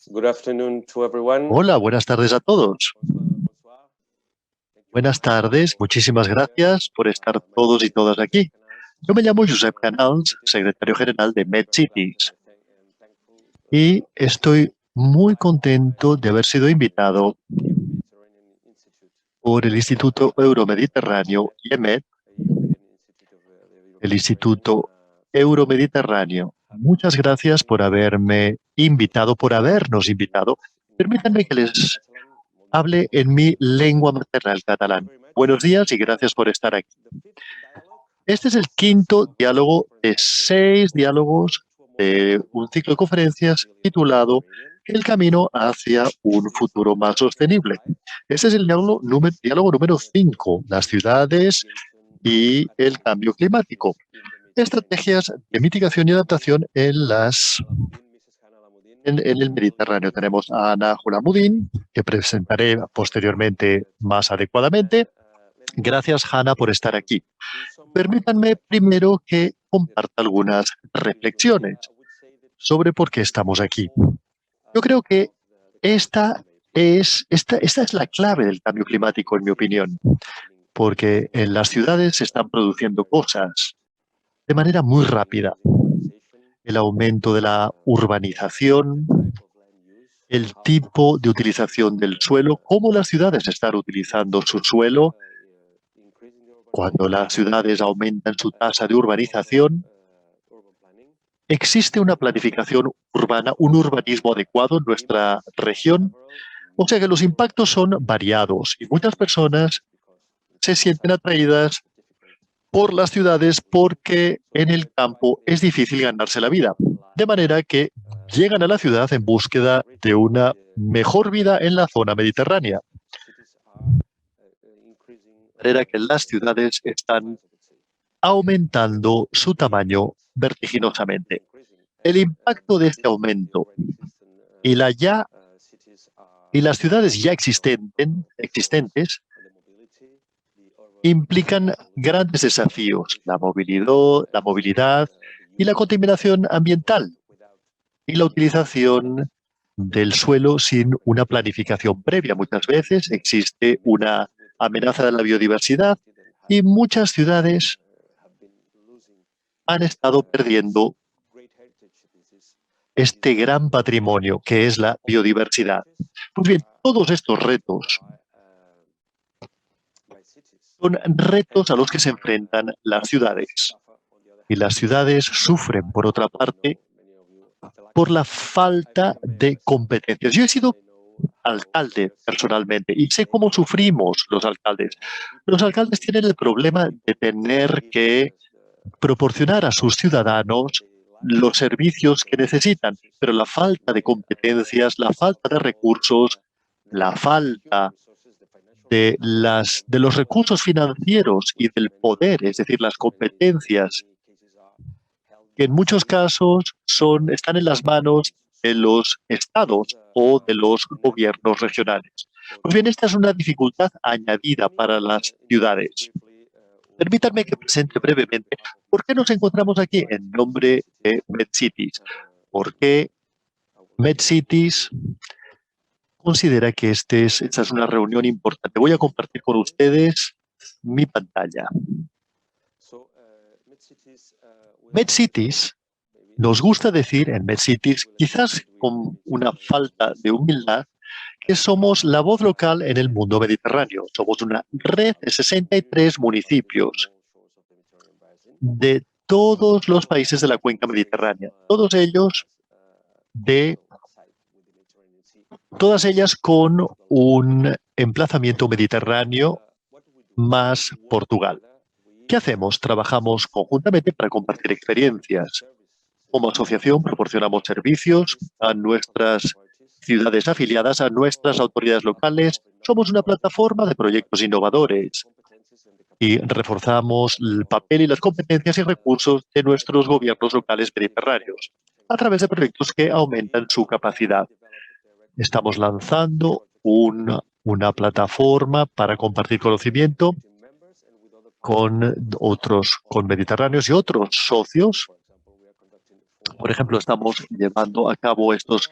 Good afternoon to everyone. Hola, buenas tardes a todos. Buenas tardes, muchísimas gracias por estar todos y todas aquí. Yo me llamo Josep Canals, secretario general de MedCities, y estoy muy contento de haber sido invitado por el Instituto Euromediterráneo, IEMED, el Instituto Euromediterráneo. Muchas gracias por haberme invitado, por habernos invitado. Permítanme que les hable en mi lengua materna, el catalán. Buenos días y gracias por estar aquí. Este es el quinto diálogo de 6 diálogos de un ciclo de conferencias titulado El camino hacia un futuro más sostenible. Este es el diálogo número 5, las ciudades y el cambio climático. Estrategias de mitigación y adaptación en el Mediterráneo. Tenemos a Ana Julamudín, que presentaré posteriormente más adecuadamente. Gracias, Hanna, por estar aquí. Permítanme primero que comparta algunas reflexiones sobre por qué estamos aquí. Yo creo que esta es la clave del cambio climático, en mi opinión, porque en las ciudades se están produciendo cosas de manera muy rápida. El aumento de la urbanización, el tipo de utilización del suelo, cómo las ciudades están utilizando su suelo. Cuando las ciudades aumentan su tasa de urbanización, ¿existe una planificación urbana, un urbanismo adecuado en nuestra región? O sea que los impactos son variados y muchas personas se sienten atraídas por las ciudades porque en el campo es difícil ganarse la vida. De manera que llegan a la ciudad en búsqueda de una mejor vida en la zona mediterránea. De manera que las ciudades están aumentando su tamaño vertiginosamente. El impacto de este aumento y las ciudades ya existentes implican grandes desafíos, la movilidad y la contaminación ambiental y la utilización del suelo sin una planificación previa. Muchas veces existe una amenaza de la biodiversidad y muchas ciudades han estado perdiendo este gran patrimonio que es la biodiversidad. Pues bien, todos estos retos son retos a los que se enfrentan las ciudades. Y las ciudades sufren, por otra parte, por la falta de competencias. Yo he sido alcalde personalmente y sé cómo sufrimos los alcaldes. Los alcaldes tienen el problema de tener que proporcionar a sus ciudadanos los servicios que necesitan, pero la falta de competencias, la falta de recursos, la falta de los recursos financieros y del poder, es decir, las competencias, que en muchos casos están en las manos de los estados o de los gobiernos regionales. Pues bien, esta es una dificultad añadida para las ciudades. Permítanme que presente brevemente por qué nos encontramos aquí en nombre de MedCities. ¿Por qué MedCities considera que esta es una reunión importante? Voy a compartir con ustedes mi pantalla. MedCities, nos gusta decir en MedCities, quizás con una falta de humildad, que somos la voz local en el mundo mediterráneo. Somos una red de 63 municipios de todos los países de la cuenca mediterránea, todas ellas con un emplazamiento mediterráneo más Portugal. ¿Qué hacemos? Trabajamos conjuntamente para compartir experiencias. Como asociación proporcionamos servicios a nuestras ciudades afiliadas, a nuestras autoridades locales. Somos una plataforma de proyectos innovadores y reforzamos el papel y las competencias y recursos de nuestros gobiernos locales mediterráneos a través de proyectos que aumentan su capacidad. Estamos lanzando una plataforma para compartir conocimiento con mediterráneos y otros socios. Por ejemplo, estamos llevando a cabo estos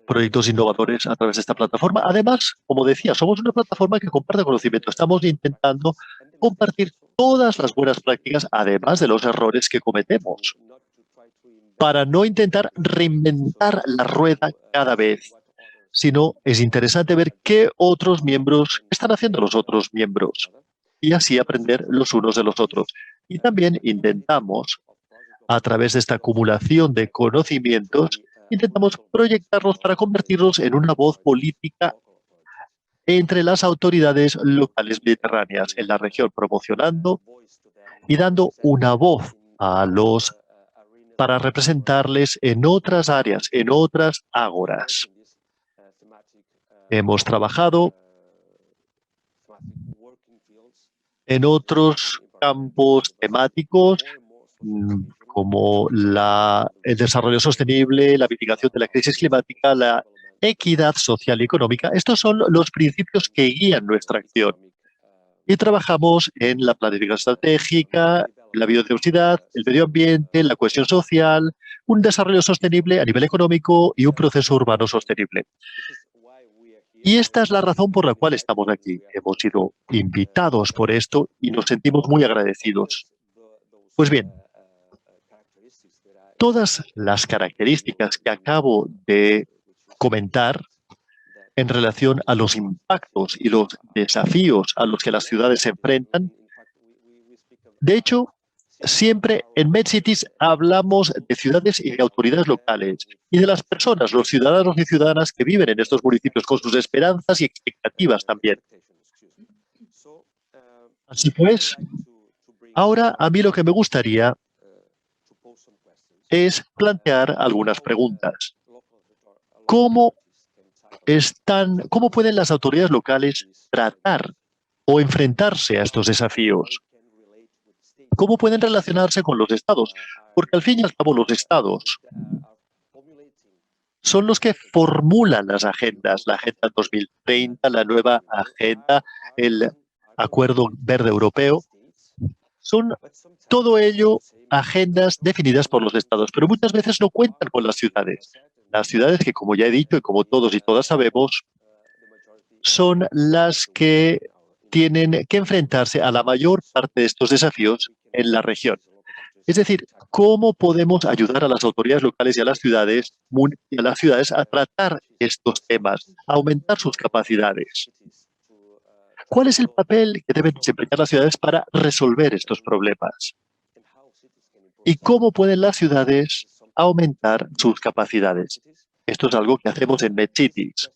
proyectos innovadores a través de esta plataforma. Además, como decía, somos una plataforma que comparte conocimiento. Estamos intentando compartir todas las buenas prácticas, además de los errores que cometemos, para no intentar reinventar la rueda cada vez, sino es interesante ver qué otros miembros están haciendo los otros miembros y así aprender los unos de los otros. Y también intentamos, a través de esta acumulación de conocimientos, intentamos proyectarlos para convertirlos en una voz política entre las autoridades locales mediterráneas en la región, promocionando y dando una voz a los para representarles en otras áreas, en otras ágoras. Hemos trabajado en otros campos temáticos como el desarrollo sostenible, la mitigación de la crisis climática, la equidad social y económica. Estos son los principios que guían nuestra acción. Y trabajamos en la planificación estratégica, la biodiversidad, el medio ambiente, la cohesión social, un desarrollo sostenible a nivel económico y un proceso urbano sostenible. Y esta es la razón por la cual estamos aquí. Hemos sido invitados por esto y nos sentimos muy agradecidos. Pues bien, todas las características que acabo de comentar en relación a los impactos y los desafíos a los que las ciudades se enfrentan, de hecho, siempre en MedCities hablamos de ciudades y de autoridades locales y de las personas, los ciudadanos y ciudadanas que viven en estos municipios con sus esperanzas y expectativas también. Así pues, ahora a mí lo que me gustaría es plantear algunas preguntas. ¿Cómo pueden las autoridades locales tratar o enfrentarse a estos desafíos? ¿Cómo pueden relacionarse con los estados? Porque al fin y al cabo los estados son los que formulan las agendas, la Agenda 2030, la nueva agenda, el Acuerdo Verde Europeo. Son todo ello agendas definidas por los estados, pero muchas veces no cuentan con las ciudades. Las ciudades que, como ya he dicho y como todos y todas sabemos, son las que tienen que enfrentarse a la mayor parte de estos desafíos en la región. Es decir, ¿cómo podemos ayudar a las autoridades locales y a las ciudades a tratar estos temas, a aumentar sus capacidades? ¿Cuál es el papel que deben desempeñar las ciudades para resolver estos problemas? ¿Y cómo pueden las ciudades aumentar sus capacidades? Esto es algo que hacemos en MedCities.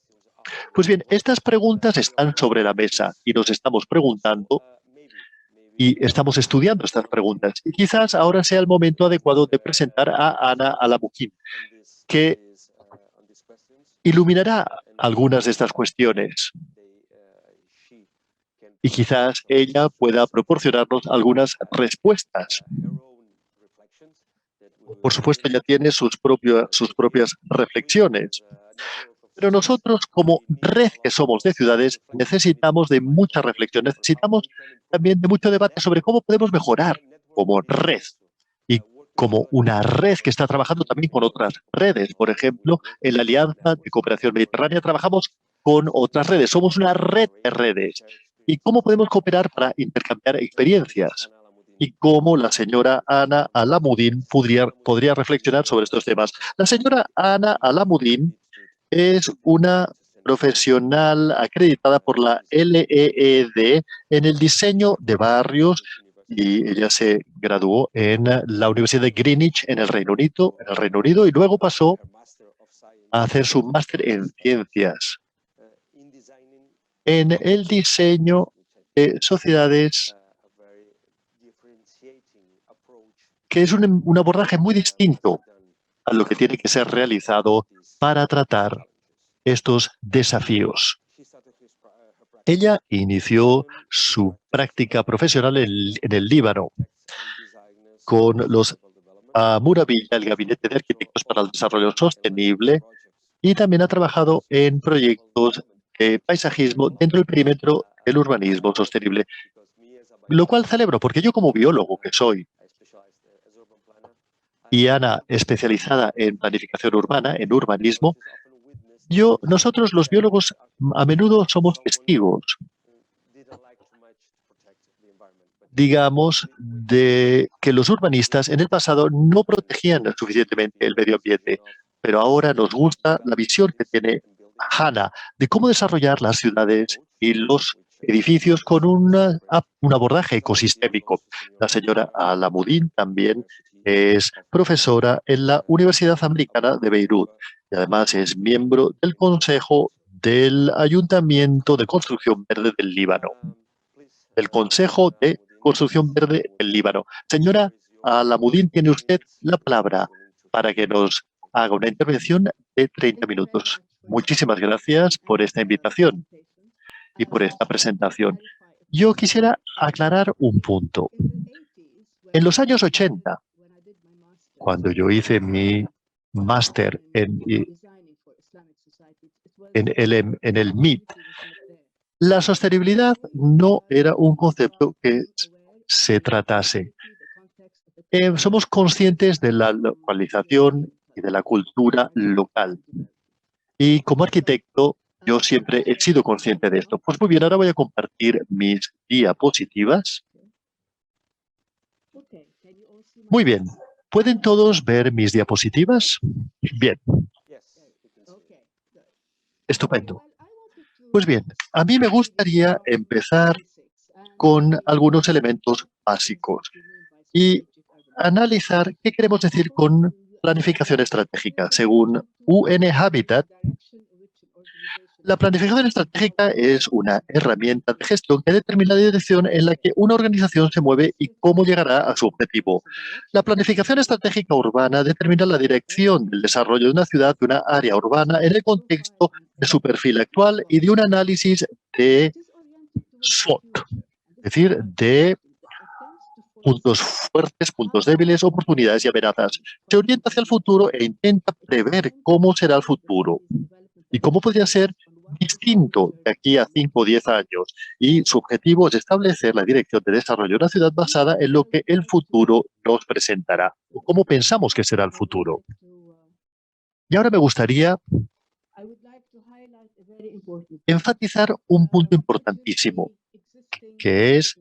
Pues bien, estas preguntas están sobre la mesa y nos estamos preguntando y estamos estudiando estas preguntas. Y quizás ahora sea el momento adecuado de presentar a Ana Alamuddin, que iluminará algunas de estas cuestiones. Y quizás ella pueda proporcionarnos algunas respuestas. Por supuesto, ella tiene sus propias reflexiones. Pero nosotros, como red que somos de ciudades, necesitamos de mucha reflexión, necesitamos también de mucho debate sobre cómo podemos mejorar como red y como una red que está trabajando también con otras redes. Por ejemplo, en la Alianza de Cooperación Mediterránea trabajamos con otras redes, somos una red de redes. ¿Y cómo podemos cooperar para intercambiar experiencias? Y cómo la señora Ana Alamuddin podría reflexionar sobre estos temas. La señora Ana Alamuddin es una profesional acreditada por la LEED en el diseño de barrios y ella se graduó en la Universidad de Greenwich en el Reino Unido y luego pasó a hacer su máster en ciencias en el diseño de sociedades, que es un abordaje muy distinto a lo que tiene que ser realizado para tratar estos desafíos. Ella inició su práctica profesional en el Líbano con los Muravilla, el Gabinete de Arquitectos para el Desarrollo Sostenible, y también ha trabajado en proyectos de paisajismo dentro del perímetro del urbanismo sostenible, lo cual celebro porque yo como biólogo que soy, y Ana especializada en planificación urbana, en urbanismo, Nosotros los biólogos a menudo somos testigos, digamos, de que los urbanistas en el pasado no protegían suficientemente el medio ambiente, pero ahora nos gusta la visión que tiene Hannah de cómo desarrollar las ciudades y los edificios con un abordaje ecosistémico. La señora Alamudin también es profesora en la Universidad Americana de Beirut y además es miembro del Consejo del Ayuntamiento de Construcción Verde del Líbano, del Consejo de Construcción Verde del Líbano. Señora Alamudin, tiene usted la palabra para que nos haga una intervención de 30 minutos. Muchísimas gracias por esta invitación y por esta presentación. Yo quisiera aclarar un punto. En los años 80, cuando yo hice mi máster en el MIT, la sostenibilidad no era un concepto que se tratase. Somos conscientes de la localización y de la cultura local. Y como arquitecto, yo siempre he sido consciente de esto. Pues muy bien, ahora voy a compartir mis diapositivas. Muy bien. ¿Pueden todos ver mis diapositivas? Bien. Estupendo. Pues bien, a mí me gustaría empezar con algunos elementos básicos y analizar qué queremos decir con planificación estratégica. Según UN Habitat, la planificación estratégica es una herramienta de gestión que determina la dirección en la que una organización se mueve y cómo llegará a su objetivo. La planificación estratégica urbana determina la dirección del desarrollo de una ciudad, de una área urbana, en el contexto de su perfil actual y de un análisis de SWOT, es decir, de puntos fuertes, puntos débiles, oportunidades y amenazas. Se orienta hacia el futuro e intenta prever cómo será el futuro y cómo podría ser distinto de aquí a 5 o 10 años. Y su objetivo es establecer la dirección de desarrollo de una ciudad basada en lo que el futuro nos presentará, o cómo pensamos que será el futuro. Y ahora me gustaría enfatizar un punto importantísimo, que es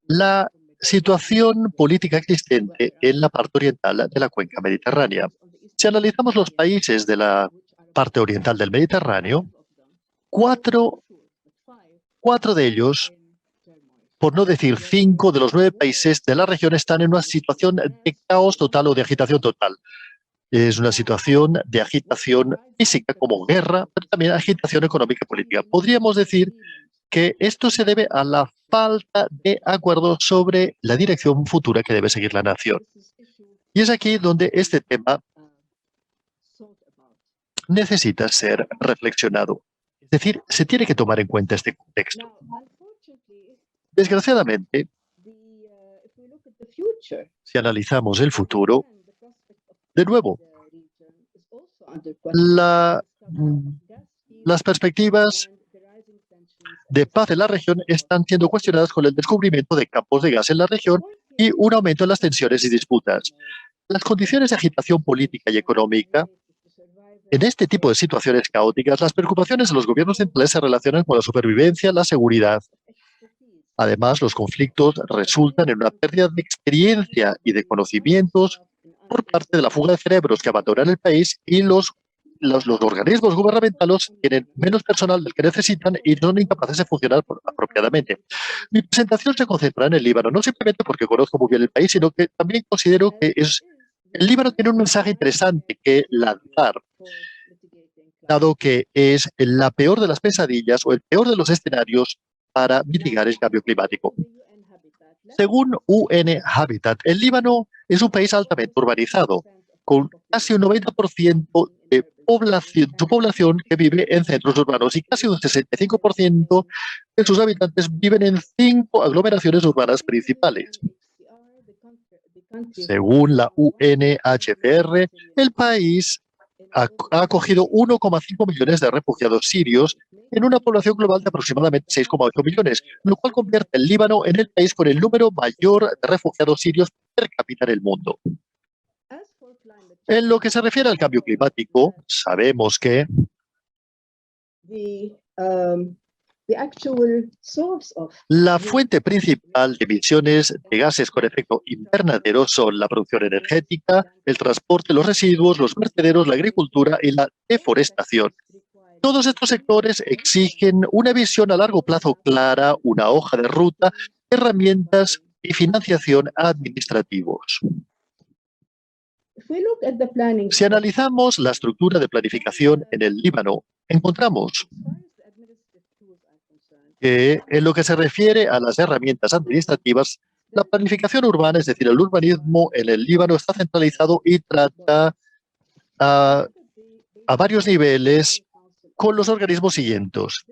la situación política existente en la parte oriental de la cuenca mediterránea. Si analizamos los países de la parte oriental del Mediterráneo, cuatro de ellos, por no decir 5 de los 9 países de la región, están en una situación de caos total o de agitación total. Es una situación de agitación física como guerra, pero también agitación económica y política. Podríamos decir que esto se debe a la falta de acuerdo sobre la dirección futura que debe seguir la nación. Y es aquí donde este tema necesita ser reflexionado. Es decir, se tiene que tomar en cuenta este contexto. Desgraciadamente, si analizamos el futuro, de nuevo, las perspectivas de paz en la región están siendo cuestionadas con el descubrimiento de campos de gas en la región y un aumento en las tensiones y disputas. Las condiciones de agitación política y económica, en este tipo de situaciones caóticas, las preocupaciones de los gobiernos centrales se relacionan con la supervivencia, la seguridad. Además, los conflictos resultan en una pérdida de experiencia y de conocimientos por parte de la fuga de cerebros que abandonan el país, y los organismos gubernamentales tienen menos personal del que necesitan y son incapaces de funcionar apropiadamente. Mi presentación se concentra en el Líbano, no simplemente porque conozco muy bien el país, sino que también considero que el Líbano tiene un mensaje interesante que lanzar, dado que es la peor de las pesadillas o el peor de los escenarios para mitigar el cambio climático. Según UN Habitat, el Líbano es un país altamente urbanizado, con casi un 90% de su población que vive en centros urbanos y casi un 65% de sus habitantes viven en 5 aglomeraciones urbanas principales. Según la UNHCR, el país ha acogido 1,5 millones de refugiados sirios en una población global de aproximadamente 6,8 millones, lo cual convierte el Líbano en el país con el número mayor de refugiados sirios per cápita en el mundo. En lo que se refiere al cambio climático, sabemos que La fuente principal de emisiones de gases con efecto invernadero son la producción energética, el transporte, los residuos, los vertederos, la agricultura y la deforestación. Todos estos sectores exigen una visión a largo plazo clara, una hoja de ruta, herramientas y financiación administrativos. Si analizamos la estructura de planificación en el Líbano, encontramos que en lo que se refiere a las herramientas administrativas, la planificación urbana, es decir, el urbanismo en el Líbano está centralizado y trata a varios niveles con los organismos siguientes.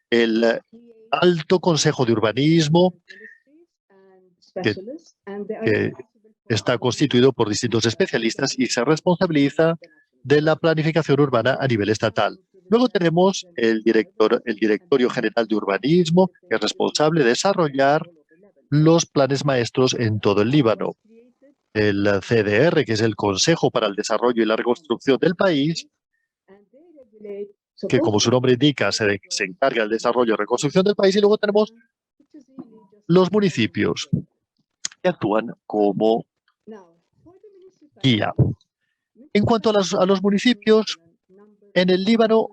El Alto Consejo de Urbanismo, que está constituido por distintos especialistas y se responsabiliza de la planificación urbana a nivel estatal. Luego tenemos el Directorio General de Urbanismo, que es responsable de desarrollar los planes maestros en todo el Líbano. El CDR, que es el Consejo para el Desarrollo y la Reconstrucción del país, que como su nombre indica, se encarga del desarrollo y reconstrucción del país. Y luego tenemos los municipios, que actúan como guía. En cuanto a los municipios, en el Líbano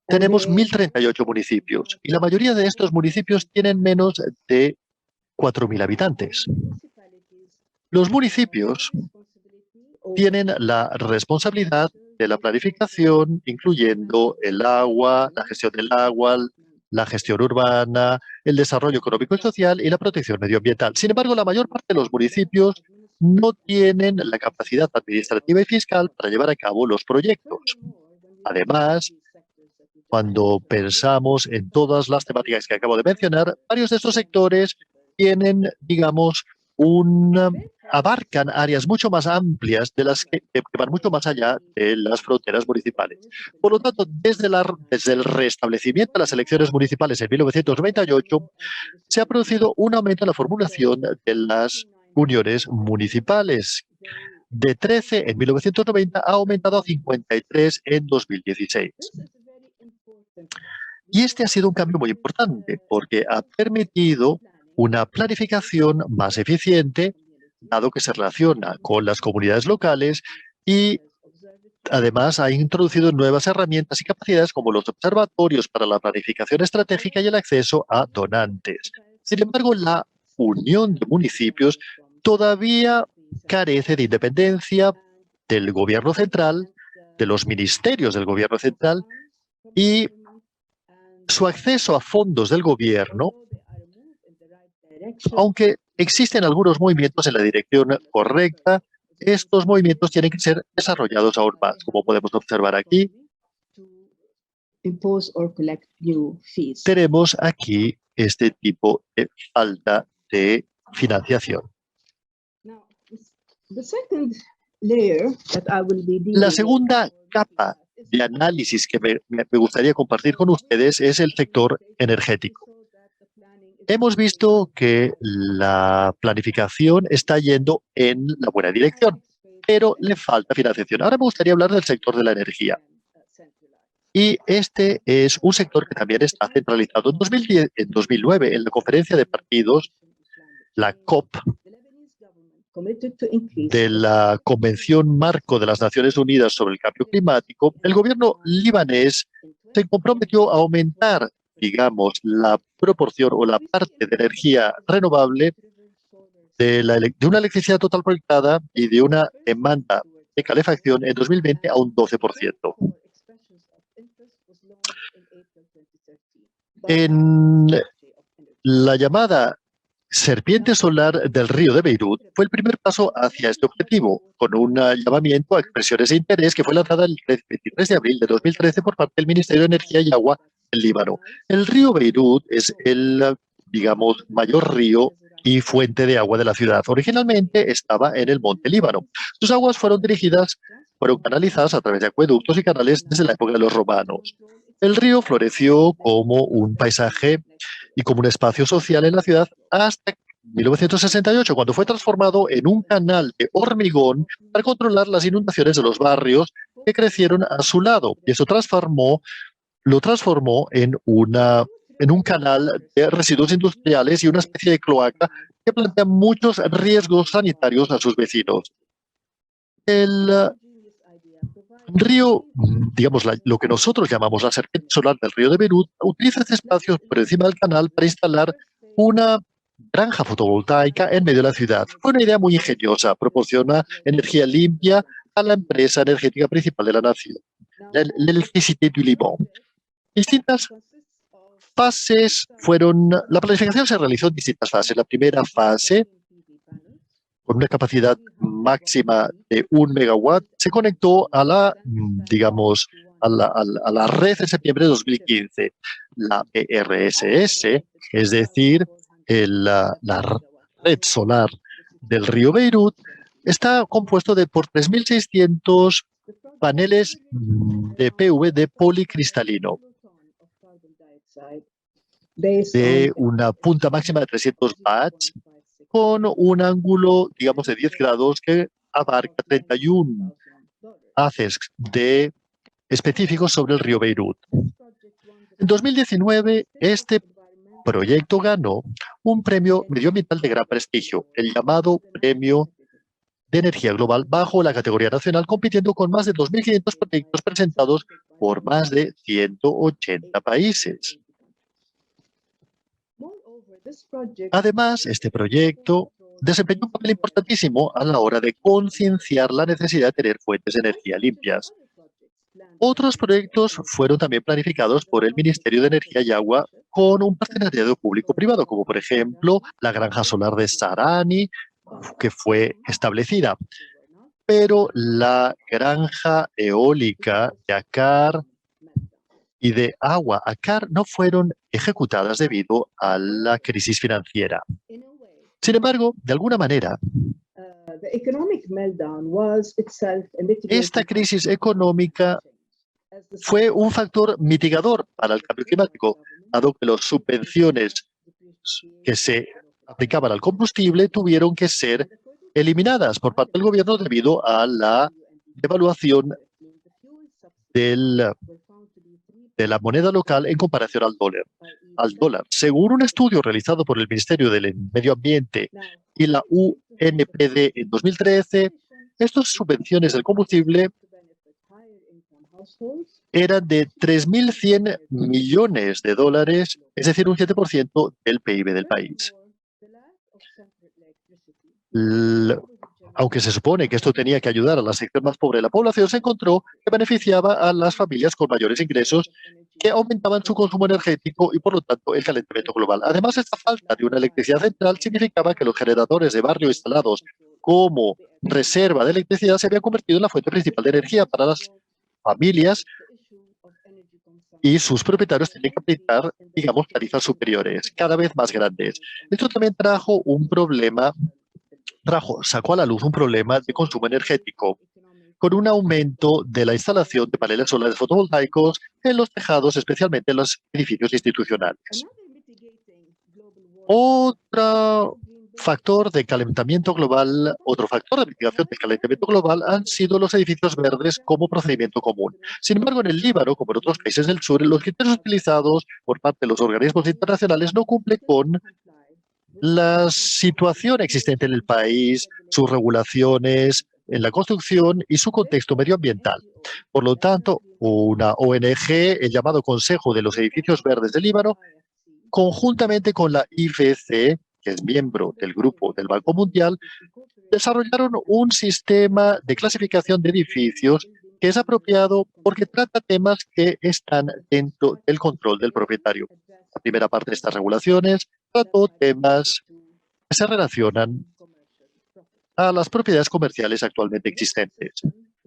tenemos 1.038 municipios y la mayoría de estos municipios tienen menos de 4.000 habitantes. Los municipios tienen la responsabilidad de la planificación, incluyendo el agua, la gestión del agua, la gestión urbana, el desarrollo económico y social y la protección medioambiental. Sin embargo, la mayor parte de los municipios no tienen la capacidad administrativa y fiscal para llevar a cabo los proyectos. Además, cuando pensamos en todas las temáticas que acabo de mencionar, varios de estos sectores tienen, digamos, abarcan áreas mucho más amplias de las que van mucho más allá de las fronteras municipales. Por lo tanto, desde el restablecimiento de las elecciones municipales en 1998, se ha producido un aumento en la formulación de las uniones municipales. De 13 en 1990 ha aumentado a 53 en 2016. Y este ha sido un cambio muy importante porque ha permitido una planificación más eficiente, dado que se relaciona con las comunidades locales y además ha introducido nuevas herramientas y capacidades como los observatorios para la planificación estratégica y el acceso a donantes. Sin embargo, la unión de municipios todavía carece de independencia del gobierno central, de los ministerios del gobierno central y su acceso a fondos del gobierno, aunque existen algunos movimientos en la dirección correcta, estos movimientos tienen que ser desarrollados aún más, como podemos observar aquí. Tenemos aquí este tipo de falta de financiación. La segunda capa de análisis que me gustaría compartir con ustedes es el sector energético. Hemos visto que la planificación está yendo en la buena dirección, pero le falta financiación. Ahora me gustaría hablar del sector de la energía. Y este es un sector que también está centralizado. En 2009, en la conferencia de partidos, la COP, de la Convención Marco de las Naciones Unidas sobre el Cambio Climático, el gobierno libanés se comprometió a aumentar, digamos, la proporción o la parte de energía renovable de una electricidad total proyectada y de una demanda de calefacción en 2020 a un 12%. En la llamada Serpiente Solar del Río de Beirut fue el primer paso hacia este objetivo, con un llamamiento a expresiones de interés que fue lanzada el 23 de abril de 2013 por parte del Ministerio de Energía y Agua del Líbano. El río Beirut es el, digamos, mayor río y fuente de agua de la ciudad. Originalmente estaba en el monte Líbano. Sus aguas fueron canalizadas a través de acueductos y canales desde la época de los romanos. El río floreció como un paisaje y como un espacio social en la ciudad hasta 1968, cuando fue transformado en un canal de hormigón para controlar las inundaciones de los barrios que crecieron a su lado. Y eso lo transformó en un canal de residuos industriales y una especie de cloaca que plantea muchos riesgos sanitarios a sus vecinos. El río, digamos, lo que nosotros llamamos la serpiente solar del río de Beirut, utiliza este espacio por encima del canal para instalar una granja fotovoltaica en medio de la ciudad. Fue una idea muy ingeniosa, proporciona energía limpia a la empresa energética principal de la nación, l'Electricité du Liban. Distintas fases la planificación se realizó en distintas fases. La primera fase, con una capacidad máxima de 1 megawatt, se conectó a la red en septiembre de 2015. La ERSS, es decir, la red solar del río Beirut, está compuesto por 3.600 paneles de PV de policristalino, de una punta máxima de 300 watts, con un ángulo, digamos, de 10 grados que abarca 31 haces específicos sobre el río Beirut. En 2019, este proyecto ganó un premio medioambiental de gran prestigio, el llamado Premio de Energía Global, bajo la categoría nacional, compitiendo con más de 2.500 proyectos presentados por más de 180 países. Además, este proyecto desempeñó un papel importantísimo a la hora de concienciar la necesidad de tener fuentes de energía limpias. Otros proyectos fueron también planificados por el Ministerio de Energía y Agua con un partenariado público-privado, como por ejemplo la granja solar de Sarani, que fue establecida. Pero la granja eólica de Akkar y de agua Akkar no fueron ejecutadas debido a la crisis financiera. Sin embargo, de alguna manera, esta crisis económica fue un factor mitigador para el cambio climático, dado que las subvenciones que se aplicaban al combustible tuvieron que ser eliminadas por parte del gobierno debido a la devaluación de la moneda local en comparación al dólar. Según un estudio realizado por el Ministerio del Medio Ambiente y la UNPD en 2013, estas subvenciones del combustible eran de 3.100 millones de dólares, es decir, un 7% del PIB del país. Aunque se supone que esto tenía que ayudar a la sección más pobre de la población, se encontró que beneficiaba a las familias con mayores ingresos que aumentaban su consumo energético y, por lo tanto, el calentamiento global. Además, esta falta de una electricidad central significaba que los generadores de barrio instalados como reserva de electricidad se habían convertido en la fuente principal de energía para las familias y sus propietarios tenían que aplicar, digamos, tarifas superiores, cada vez más grandes. Esto también sacó a la luz un problema de consumo energético, con un aumento de la instalación de paneles solares fotovoltaicos en los tejados, especialmente en los edificios institucionales. Otro factor de mitigación del calentamiento global han sido los edificios verdes como procedimiento común. Sin embargo, en el Líbano, como en otros países del sur, los criterios utilizados por parte de los organismos internacionales no cumplen con la situación existente en el país, sus regulaciones en la construcción y su contexto medioambiental. Por lo tanto, una ONG, el llamado Consejo de los Edificios Verdes del Líbano, conjuntamente con la IFC, que es miembro del Grupo del Banco Mundial, desarrollaron un sistema de clasificación de edificios que es apropiado porque trata temas que están dentro del control del propietario. La primera parte de estas regulaciones trató temas que se relacionan a las propiedades comerciales actualmente existentes.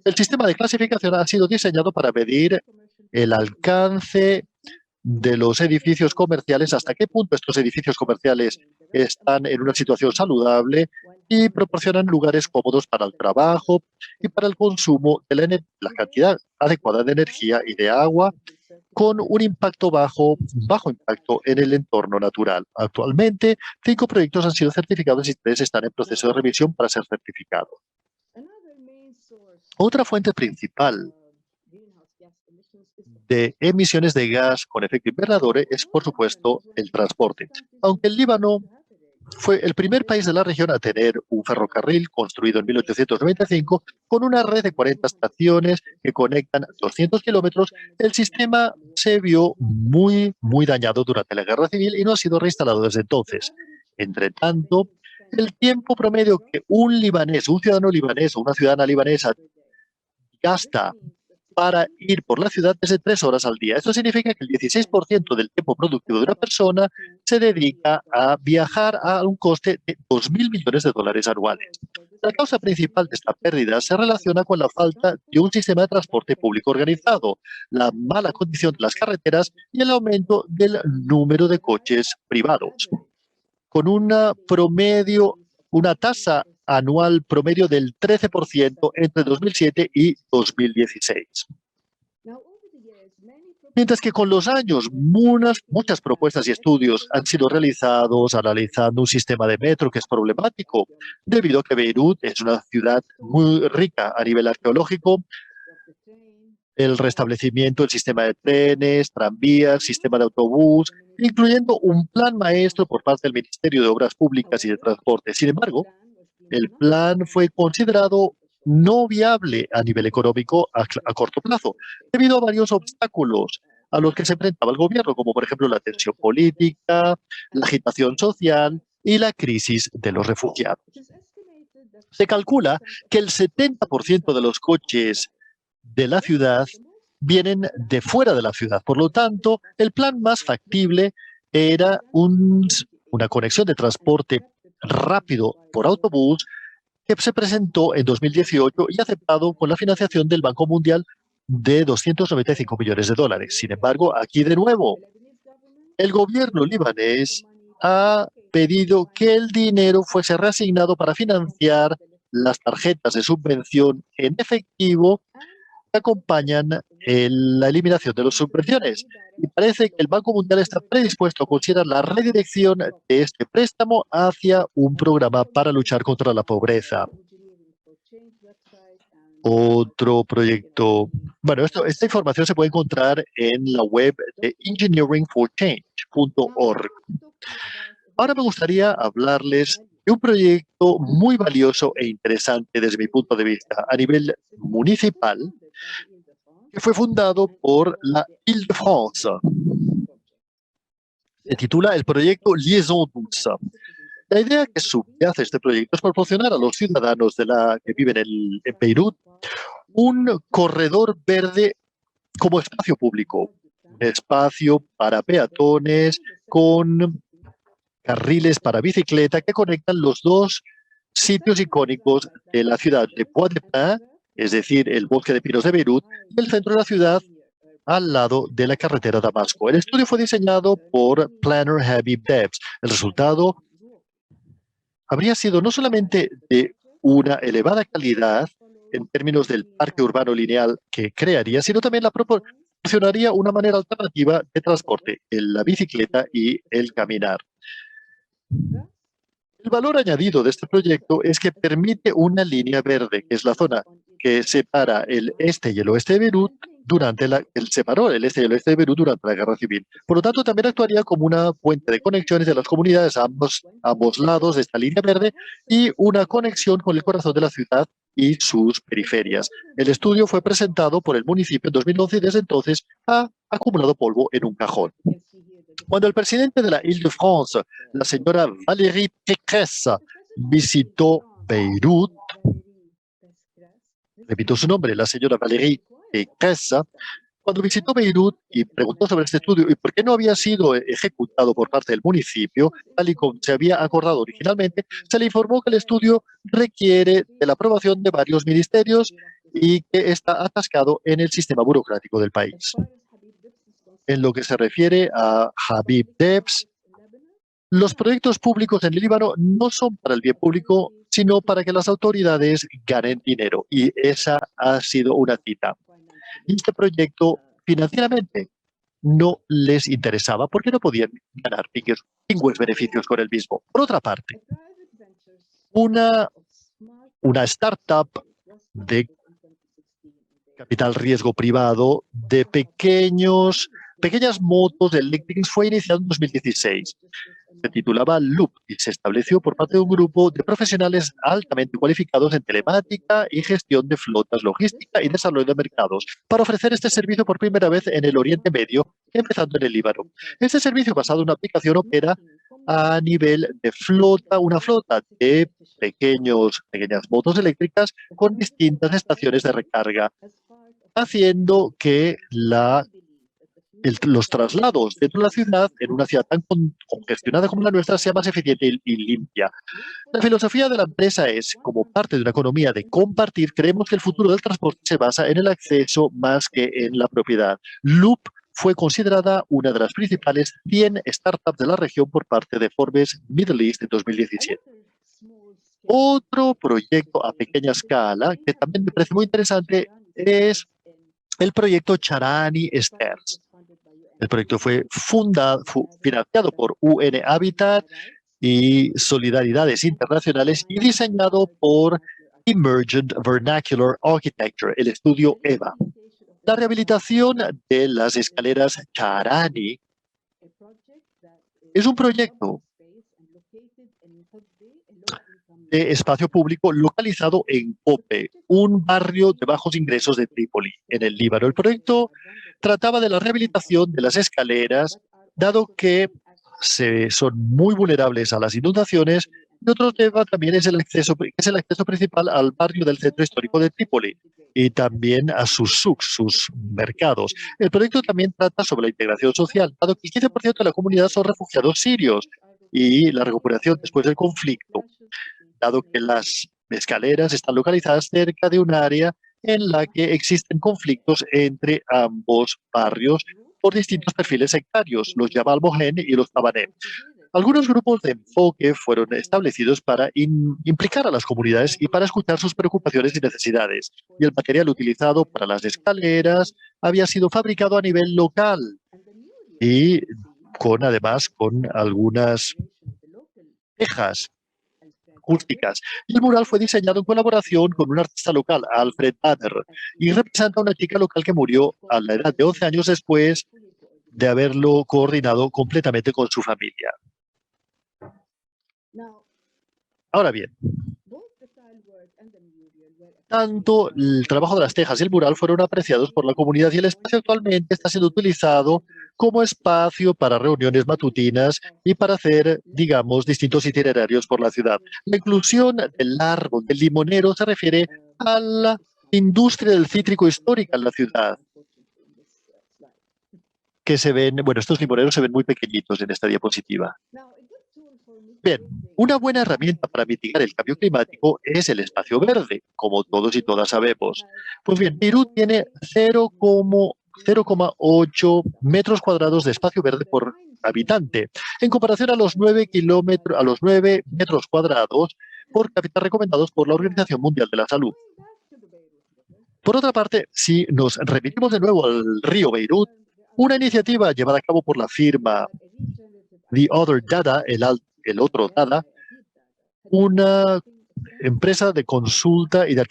El sistema de clasificación ha sido diseñado para medir el alcance de los edificios comerciales, hasta qué punto estos edificios comerciales están en una situación saludable y proporcionan lugares cómodos para el trabajo y para el consumo de la cantidad adecuada de energía y de agua, con un bajo impacto en el entorno natural. Actualmente, 5 proyectos han sido certificados y 3 están en proceso de revisión para ser certificados. Otra fuente principal de emisiones de gas con efecto invernadero es, por supuesto, el transporte. Aunque el Líbano fue el primer país de la región a tener un ferrocarril construido en 1895 con una red de 40 estaciones que conectan 200 kilómetros, el sistema se vio muy dañado durante la Guerra Civil y no ha sido reinstalado desde entonces. Entre tanto, el tiempo promedio que un libanés, un ciudadano libanés o una ciudadana libanesa gasta para ir por la ciudad es de 3 horas al día. Esto significa que el 16% del tiempo productivo de una persona se dedica a viajar a un coste de 2.000 millones de dólares anuales. La causa principal de esta pérdida se relaciona con la falta de un sistema de transporte público organizado, la mala condición de las carreteras y el aumento del número de coches privados. Con una tasa anual promedio del 13% entre 2007 y 2016. Mientras que con los años muchas propuestas y estudios han sido realizados analizando un sistema de metro que es problemático, debido a que Beirut es una ciudad muy rica a nivel arqueológico, el restablecimiento del sistema de trenes, tranvías, sistema de autobús, incluyendo un plan maestro por parte del Ministerio de Obras Públicas y de Transporte. Sin embargo, el plan fue considerado no viable a nivel económico a corto plazo, debido a varios obstáculos a los que se enfrentaba el gobierno, como por ejemplo la tensión política, la agitación social y la crisis de los refugiados. Se calcula que el 70% de los coches de la ciudad vienen de fuera de la ciudad. Por lo tanto, el plan más factible era una conexión de transporte rápido por autobús que se presentó en 2018 y aceptado con la financiación del Banco Mundial de 295 millones de dólares. Sin embargo, aquí de nuevo, el gobierno libanés ha pedido que el dinero fuese reasignado para financiar las tarjetas de subvención en efectivo que acompañan la eliminación de las subvenciones. Y parece que el Banco Mundial está predispuesto a considerar la redirección de este préstamo hacia un programa para luchar contra la pobreza. Otro proyecto. Bueno, esta información se puede encontrar en la web de engineeringforchange.org. Ahora me gustaría hablarles de un proyecto muy valioso e interesante desde mi punto de vista a nivel municipal, que fue fundado por la Île-de-France. Se titula el proyecto Liaison Douce. La idea que subyace este proyecto es proporcionar a los ciudadanos que viven en Beirut un corredor verde como espacio público, un espacio para peatones con carriles para bicicleta que conectan los dos sitios icónicos de la ciudad de Bois-de-Pin, es decir, el bosque de pinos de Beirut, y el centro de la ciudad al lado de la carretera Damasco. El estudio fue diseñado por Planner Habib Debs. El resultado habría sido no solamente de una elevada calidad en términos del parque urbano lineal que crearía, sino también proporcionaría una manera alternativa de transporte, la bicicleta y el caminar. El valor añadido de este proyecto es que permite una línea verde, que es la zona que separa el este y el oeste de Beirut separó el este y el oeste de Beirut durante la Guerra Civil. Por lo tanto, también actuaría como una puente de conexiones de las comunidades a ambos lados de esta línea verde y una conexión con el corazón de la ciudad y sus periferias. El estudio fue presentado por el municipio en 2011 y desde entonces ha acumulado polvo en un cajón. Cuando el presidente de la Île-de-France, la señora Valérie Pécresse, visitó Beirut, repito su nombre, la señora Valérie Pécresse, cuando visitó Beirut y preguntó sobre este estudio y por qué no había sido ejecutado por parte del municipio, tal y como se había acordado originalmente, se le informó que el estudio requiere de la aprobación de varios ministerios y que está atascado en el sistema burocrático del país. En lo que se refiere a Habib Debs, los proyectos públicos en el Líbano no son para el bien público, sino para que las autoridades ganen dinero. Y esa ha sido una cita. Y este proyecto financieramente no les interesaba porque no podían ganar pingües beneficios con el mismo. Por otra parte, una startup de capital riesgo privado de pequeñas motos eléctricas fue iniciado en 2016. Se titulaba Loop y se estableció por parte de un grupo de profesionales altamente cualificados en telemática y gestión de flotas, logística y desarrollo de mercados para ofrecer este servicio por primera vez en el Oriente Medio, empezando en el Líbano. Este servicio basado en una aplicación opera a nivel de flota, una flota de pequeñas motos eléctricas con distintas estaciones de recarga, haciendo que los traslados dentro de la ciudad, en una ciudad tan congestionada como la nuestra, sea más eficiente y limpia. La filosofía de la empresa es, como parte de una economía de compartir, creemos que el futuro del transporte se basa en el acceso más que en la propiedad. Loop fue considerada una de las principales 100 startups de la región por parte de Forbes Middle East en 2017. Otro proyecto a pequeña escala que también me parece muy interesante es el proyecto Charani Stairs. El proyecto fue financiado por UN Habitat y Solidaridades Internacionales y diseñado por Emergent Vernacular Architecture, el estudio EVA. La rehabilitación de las escaleras Charani es un proyecto de espacio público localizado en Cope, un barrio de bajos ingresos de Trípoli, en el Líbano. El proyecto trataba de la rehabilitación de las escaleras, dado que son muy vulnerables a las inundaciones. Y otro tema también es el acceso principal al barrio del centro histórico de Trípoli y también a sus souks, sus mercados. El proyecto también trata sobre la integración social, dado que el 15% de la comunidad son refugiados sirios y la recuperación después del conflicto, dado que las escaleras están localizadas cerca de un área en la que existen conflictos entre ambos barrios por distintos perfiles sectarios, los Jabal Mohen y los Tabané. Algunos grupos de enfoque fueron establecidos para implicar a las comunidades y para escuchar sus preocupaciones y necesidades. Y el material utilizado para las escaleras había sido fabricado a nivel local y además con algunas tejas acústicas. Y el mural fue diseñado en colaboración con un artista local, Alfred Adler, y representa a una chica local que murió a la edad de 11 años después de haberlo coordinado completamente con su familia. Ahora bien, tanto el trabajo de las tejas y el mural fueron apreciados por la comunidad y el espacio actualmente está siendo utilizado como espacio para reuniones matutinas y para hacer, digamos, distintos itinerarios por la ciudad. La inclusión del árbol del limonero se refiere a la industria del cítrico histórica en la ciudad, que se ven, bueno, estos limoneros se ven muy pequeñitos en esta diapositiva. Bien, una buena herramienta para mitigar el cambio climático es el espacio verde, como todos y todas sabemos. Pues bien, Beirut tiene 0,8 metros cuadrados de espacio verde por habitante, en comparación a los 9 metros cuadrados por cápita recomendados por la Organización Mundial de la Salud. Por otra parte, si nos remitimos de nuevo al río Beirut, una iniciativa llevada a cabo por la firma The Other Data, el otro Dada, una empresa de consulta y de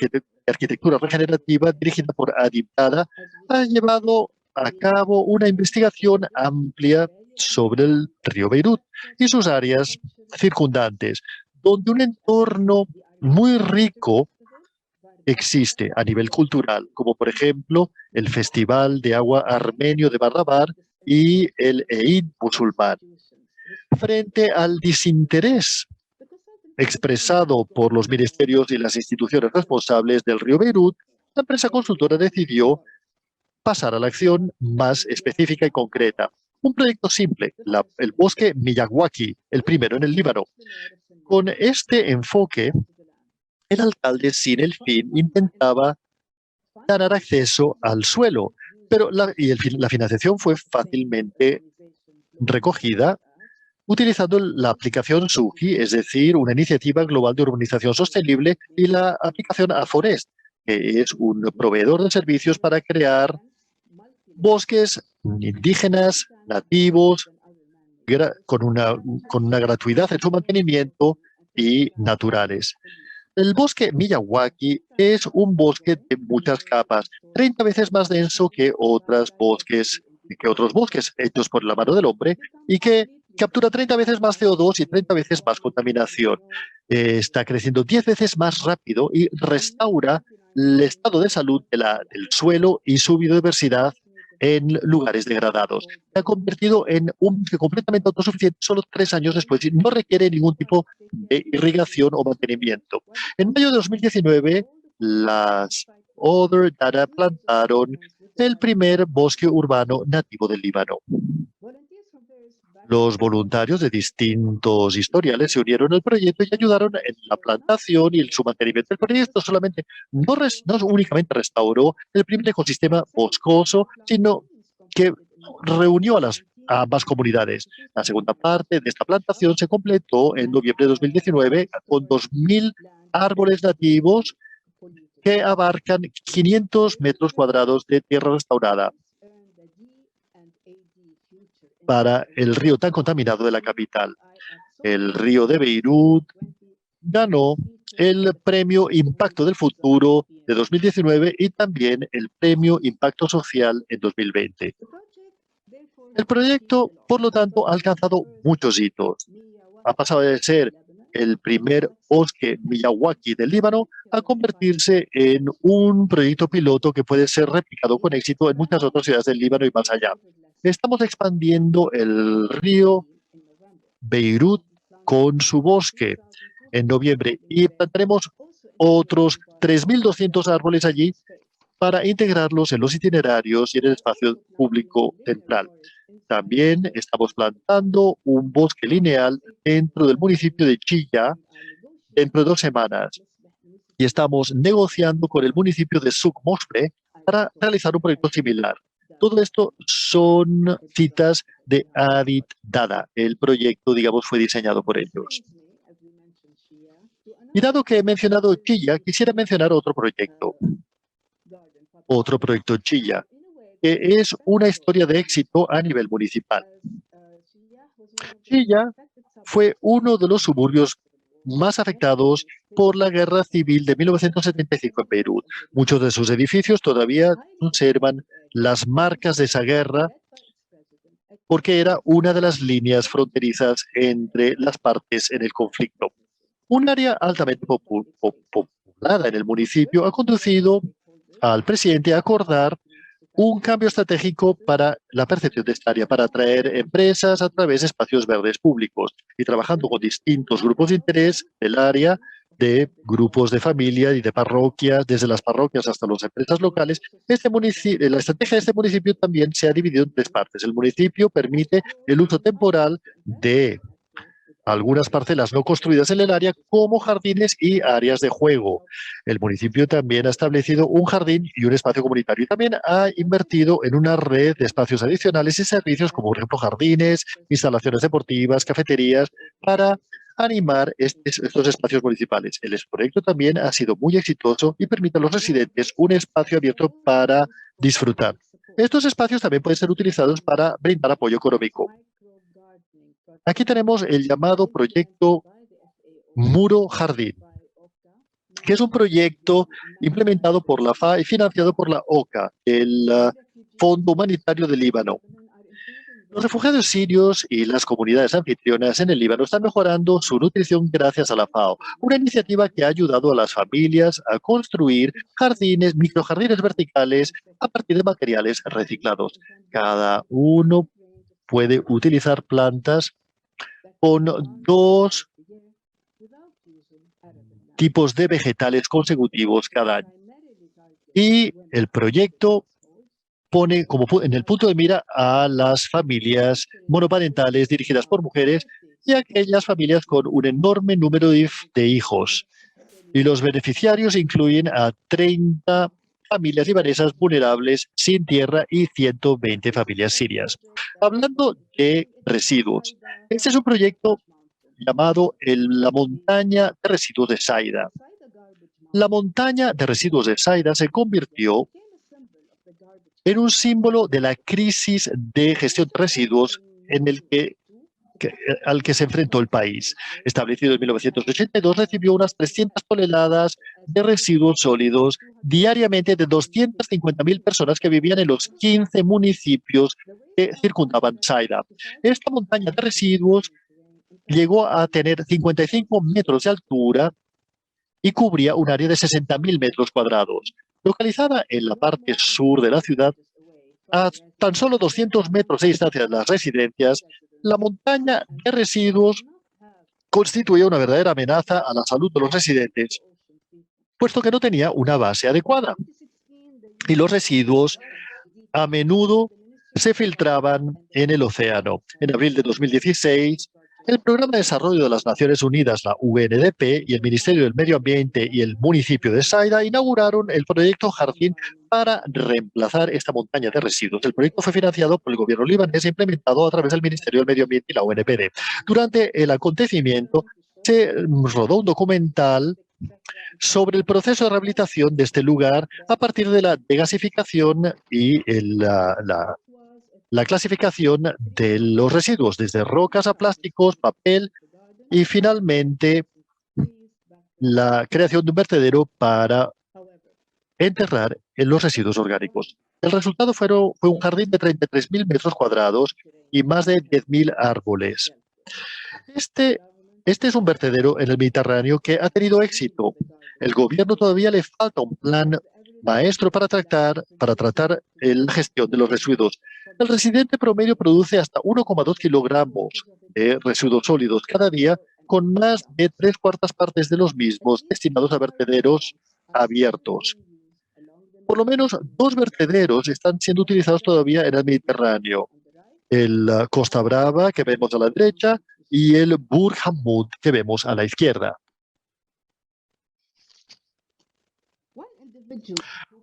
arquitectura regenerativa dirigida por Adib Dada, ha llevado a cabo una investigación amplia sobre el río Beirut y sus áreas circundantes, donde un entorno muy rico existe a nivel cultural, como por ejemplo el Festival de Agua Armenio de Barrabar y el Eid musulmán. Frente al desinterés expresado por los ministerios y las instituciones responsables del río Beirut, la empresa consultora decidió pasar a la acción más específica y concreta. Un proyecto simple, el bosque Miyawaki, el primero en el Líbano. Con este enfoque, el alcalde, sin el fin, intentaba ganar acceso al suelo, pero la financiación fue fácilmente recogida utilizando la aplicación SUGI, es decir, una iniciativa global de urbanización sostenible, y la aplicación Aforest, que es un proveedor de servicios para crear bosques indígenas, nativos, con una gratuidad en su mantenimiento y naturales. El bosque Miyawaki es un bosque de muchas capas, 30 veces más denso que otros bosques hechos por la mano del hombre y que captura 30 veces más CO2 y 30 veces más contaminación. Está creciendo 10 veces más rápido y restaura el estado de salud del suelo y su biodiversidad en lugares degradados. Se ha convertido en un bosque completamente autosuficiente solo 3 años después y no requiere ningún tipo de irrigación o mantenimiento. En mayo de 2019, las Other Data plantaron el primer bosque urbano nativo del Líbano. Los voluntarios de distintos historiales se unieron al proyecto y ayudaron en la plantación y su mantenimiento. El proyecto no únicamente restauró el primer ecosistema boscoso, sino que reunió a ambas comunidades. La segunda parte de esta plantación se completó en noviembre de 2019 con 2.000 árboles nativos que abarcan 500 metros cuadrados de tierra restaurada para el río tan contaminado de la capital. El río de Beirut ganó el Premio Impacto del Futuro de 2019 y también el Premio Impacto Social en 2020. El proyecto, por lo tanto, ha alcanzado muchos hitos. Ha pasado de ser el primer bosque Miyawaki del Líbano a convertirse en un proyecto piloto que puede ser replicado con éxito en muchas otras ciudades del Líbano y más allá. Estamos expandiendo el río Beirut con su bosque en noviembre y plantaremos otros 3.200 árboles allí para integrarlos en los itinerarios y en el espacio público central. También estamos plantando un bosque lineal dentro del municipio de Chilla dentro de 2 semanas. Y estamos negociando con el municipio de Souk Mosbre para realizar un proyecto similar. Todo esto son citas de Adit Dada. El proyecto, digamos, fue diseñado por ellos. Y dado que he mencionado Chilla, quisiera mencionar otro proyecto Chilla, que es una historia de éxito a nivel municipal. Chilla fue uno de los suburbios más afectados por la guerra civil de 1975 en Beirut. Muchos de sus edificios todavía conservan las marcas de esa guerra porque era una de las líneas fronterizas entre las partes en el conflicto. Un área altamente poblada en el municipio ha conducido al presidente a acordar un cambio estratégico para la percepción de esta área, para atraer empresas a través de espacios verdes públicos y trabajando con distintos grupos de interés del área, de grupos de familia y de parroquias, desde las parroquias hasta las empresas locales. La estrategia de este municipio también se ha dividido en 3 partes. El municipio permite el uso temporal de algunas parcelas no construidas en el área como jardines y áreas de juego. El municipio también ha establecido un jardín y un espacio comunitario y también ha invertido en una red de espacios adicionales y servicios como por ejemplo jardines, instalaciones deportivas, cafeterías para animar estos espacios municipales. El proyecto también ha sido muy exitoso y permite a los residentes un espacio abierto para disfrutar. Estos espacios también pueden ser utilizados para brindar apoyo económico. Aquí tenemos el llamado proyecto Muro Jardín, que es un proyecto implementado por la FA y financiado por la OCA, el Fondo Humanitario del Líbano. Los refugiados sirios y las comunidades anfitrionas en el Líbano están mejorando su nutrición gracias a la FAO, una iniciativa que ha ayudado a las familias a construir jardines, microjardines verticales a partir de materiales reciclados. Cada uno puede utilizar plantas con 2 tipos de vegetales consecutivos cada año. Y el proyecto pone en el punto de mira a las familias monoparentales dirigidas por mujeres y a aquellas familias con un enorme número de hijos. Y los beneficiarios incluyen a 30 familias libanesas vulnerables sin tierra y 120 familias sirias. Hablando de residuos, este es un proyecto llamado la montaña de residuos de Saida. La montaña de residuos de Saida se convirtió en un símbolo de la crisis de gestión de residuos en el que al que se enfrentó el país. Establecido en 1982, recibió unas 300 toneladas de residuos sólidos diariamente de 250.000 personas que vivían en los 15 municipios que circundaban Saida. Esta montaña de residuos llegó a tener 55 metros de altura y cubría un área de 60.000 metros cuadrados. Localizada en la parte sur de la ciudad, a tan solo 200 metros de distancia de las residencias, la montaña de residuos constituía una verdadera amenaza a la salud de los residentes, puesto que no tenía una base adecuada. Y los residuos a menudo se filtraban en el océano. En abril de 2016, el Programa de Desarrollo de las Naciones Unidas, la UNDP, y el Ministerio del Medio Ambiente y el municipio de Saida inauguraron el proyecto Jardín para reemplazar esta montaña de residuos. El proyecto fue financiado por el gobierno libanés e implementado a través del Ministerio del Medio Ambiente y la UNPD. Durante el acontecimiento, se rodó un documental sobre el proceso de rehabilitación de este lugar a partir de la degasificación y la clasificación de los residuos, desde rocas a plásticos, papel y finalmente la creación de un vertedero para enterrar en los residuos orgánicos. El resultado fue un jardín de 33.000 metros cuadrados y más de 10.000 árboles. Este es un vertedero en el Mediterráneo que ha tenido éxito. El gobierno todavía le falta un plan maestro para tratar la gestión de los residuos. El residente promedio produce hasta 1,2 kilogramos de residuos sólidos cada día, con más de 3/4 partes de los mismos destinados a vertederos abiertos. Por lo menos 2 vertederos están siendo utilizados todavía en el Mediterráneo. El Costa Brava, que vemos a la derecha, y el Burj Hammoud, que vemos a la izquierda.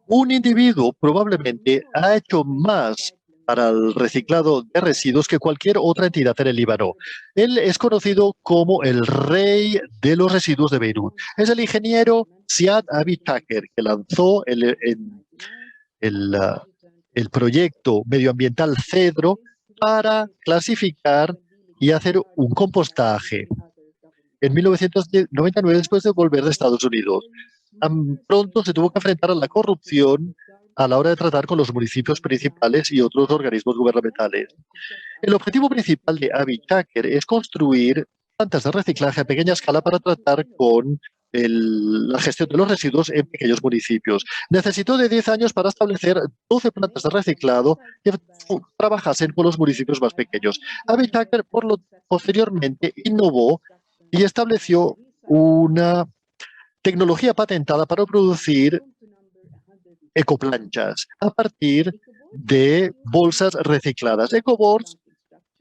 Un individuo probablemente ha hecho más para el reciclado de residuos que cualquier otra entidad en el Líbano. Él es conocido como el rey de los residuos de Beirut. Es el ingeniero Ziad Abi Chaker, que lanzó el proyecto medioambiental Cedro para clasificar y hacer un compostaje. En 1999, después de volver de Estados Unidos, pronto se tuvo que enfrentar a la corrupción a la hora de tratar con los municipios principales y otros organismos gubernamentales. El objetivo principal de Abi Chaker es construir plantas de reciclaje a pequeña escala para tratar con la gestión de los residuos en pequeños municipios. Necesitó de 10 años para establecer 12 plantas de reciclado que trabajasen con los municipios más pequeños. Abi Chaker, posteriormente, innovó y estableció una tecnología patentada para producir ecoplanchas a partir de bolsas recicladas. Ecoboards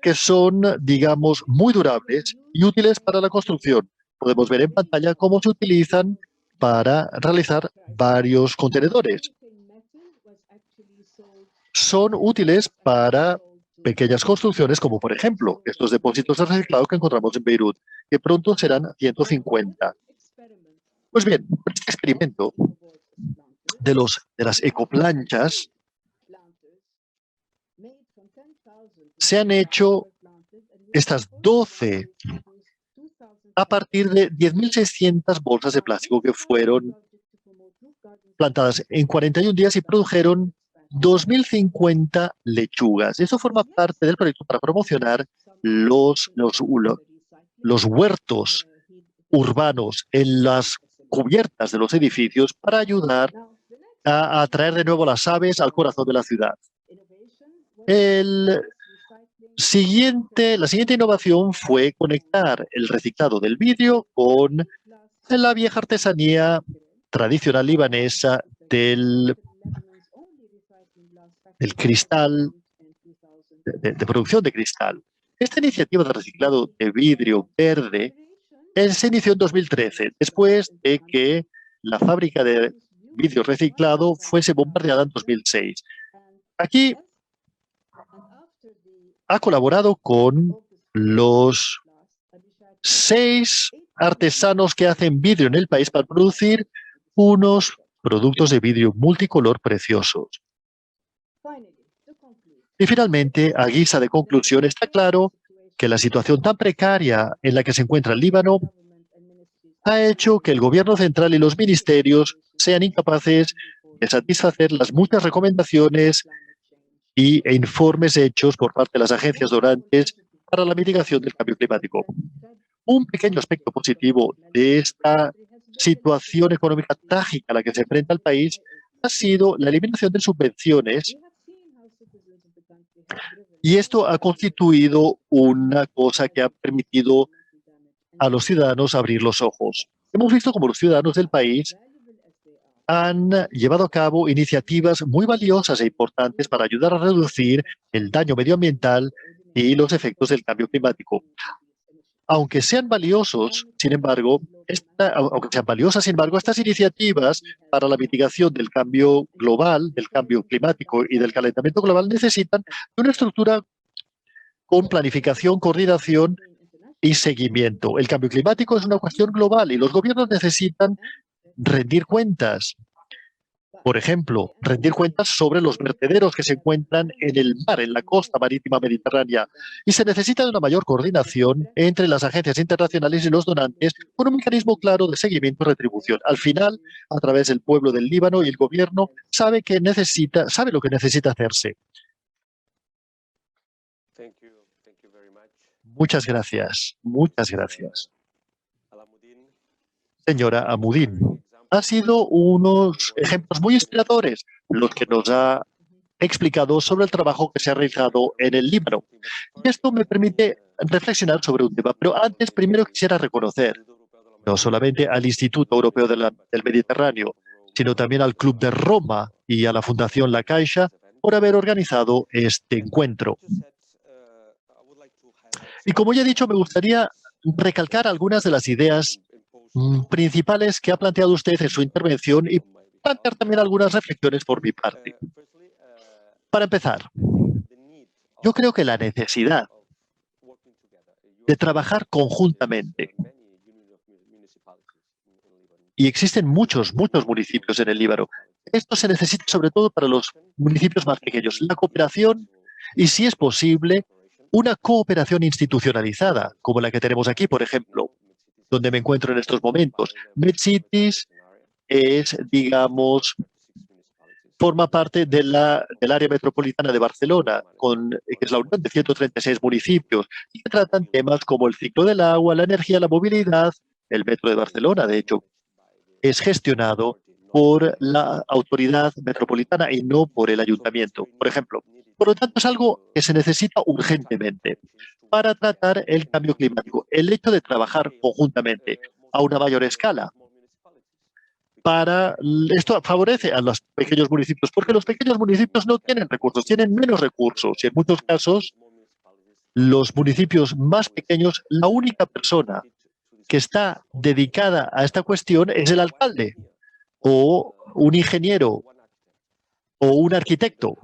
que son, digamos, muy durables y útiles para la construcción. Podemos ver en pantalla cómo se utilizan para realizar varios contenedores. Son útiles para pequeñas construcciones, como por ejemplo estos depósitos de reciclado que encontramos en Beirut, que pronto serán 150. Pues bien, este experimento de las ecoplanchas se han hecho estas 12 a partir de 10.600 bolsas de plástico que fueron plantadas en 41 días y produjeron 2.050 lechugas. Eso forma parte del proyecto para promocionar los huertos urbanos en las cubiertas de los edificios para ayudar a atraer de nuevo las aves al corazón de la ciudad. La siguiente innovación fue conectar el reciclado del vidrio con la vieja artesanía tradicional libanesa del cristal, de producción de cristal. Esta iniciativa de reciclado de vidrio verde se inició en 2013, después de que la fábrica de vidrio reciclado fuese bombardeada en 2006. Aquí ha colaborado con los 6 artesanos que hacen vidrio en el país para producir unos productos de vidrio multicolor preciosos. Y finalmente, a guisa de conclusión, está claro que la situación tan precaria en la que se encuentra el Líbano ha hecho que el gobierno central y los ministerios sean incapaces de satisfacer las muchas recomendaciones e informes hechos por parte de las agencias donantes para la mitigación del cambio climático. Un pequeño aspecto positivo de esta situación económica trágica a la que se enfrenta el país ha sido la eliminación de subvenciones, y esto ha constituido una cosa que ha permitido a los ciudadanos abrir los ojos. Hemos visto cómo los ciudadanos del país han llevado a cabo iniciativas muy valiosas e importantes para ayudar a reducir el daño medioambiental y los efectos del cambio climático. Aunque sean valiosos, sin embargo, estas iniciativas para la mitigación del cambio global, del cambio climático y del calentamiento global necesitan de una estructura con planificación, coordinación y seguimiento. El cambio climático es una cuestión global y los gobiernos necesitan rendir cuentas. Por ejemplo, rendir cuentas sobre los vertederos que se encuentran en el mar, en la costa marítima mediterránea. Y se necesita de una mayor coordinación entre las agencias internacionales y los donantes con un mecanismo claro de seguimiento y retribución. Al final, a través del pueblo del Líbano y el gobierno, sabe lo que necesita hacerse. Muchas gracias. Muchas gracias. Señora Almudin, ha sido unos ejemplos muy inspiradores los que nos ha explicado sobre el trabajo que se ha realizado en el Líbano. Y esto me permite reflexionar sobre un tema. Pero antes, primero quisiera reconocer no solamente al Instituto Europeo del Mediterráneo, sino también al Club de Roma y a la Fundación La Caixa por haber organizado este encuentro. Y como ya he dicho, me gustaría recalcar algunas de las ideas principales que ha planteado usted en su intervención y plantear también algunas reflexiones por mi parte. Para empezar, yo creo que la necesidad de trabajar conjuntamente, y existen muchos municipios en el Líbano, esto se necesita sobre todo para los municipios más pequeños, la cooperación y, si es posible, una cooperación institucionalizada, como la que tenemos aquí, por ejemplo, donde me encuentro en estos momentos. MedCities es, digamos, forma parte del área metropolitana de Barcelona, que es la unión de 136 municipios, y que tratan temas como el ciclo del agua, la energía, la movilidad. El metro de Barcelona, de hecho, es gestionado por la autoridad metropolitana y no por el ayuntamiento, por ejemplo. Por lo tanto, es algo que se necesita urgentemente para tratar el cambio climático. El hecho de trabajar conjuntamente a una mayor escala. Esto favorece a los pequeños municipios, porque los pequeños municipios no tienen recursos, tienen menos recursos. Y en muchos casos, los municipios más pequeños, la única persona que está dedicada a esta cuestión es el alcalde, o un ingeniero, o un arquitecto.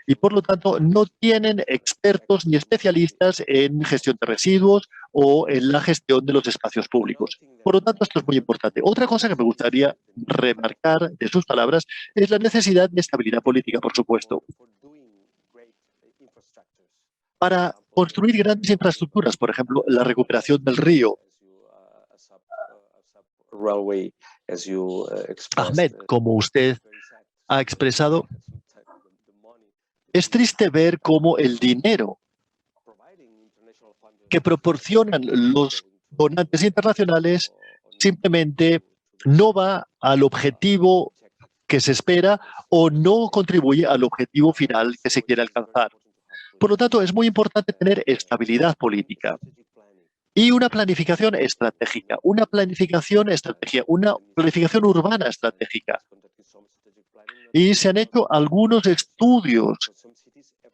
Y por lo tanto no tienen expertos ni especialistas en gestión de residuos o en la gestión de los espacios públicos. Por lo tanto, esto es muy importante. Otra cosa que me gustaría remarcar de sus palabras es la necesidad de estabilidad política, por supuesto, para construir grandes infraestructuras, por ejemplo, la recuperación del río. Ahmed, como usted ha expresado, es triste ver cómo el dinero que proporcionan los donantes internacionales simplemente no va al objetivo que se espera o no contribuye al objetivo final que se quiere alcanzar. Por lo tanto, es muy importante tener estabilidad política y una planificación estratégica, una planificación urbana estratégica. Y se han hecho algunos estudios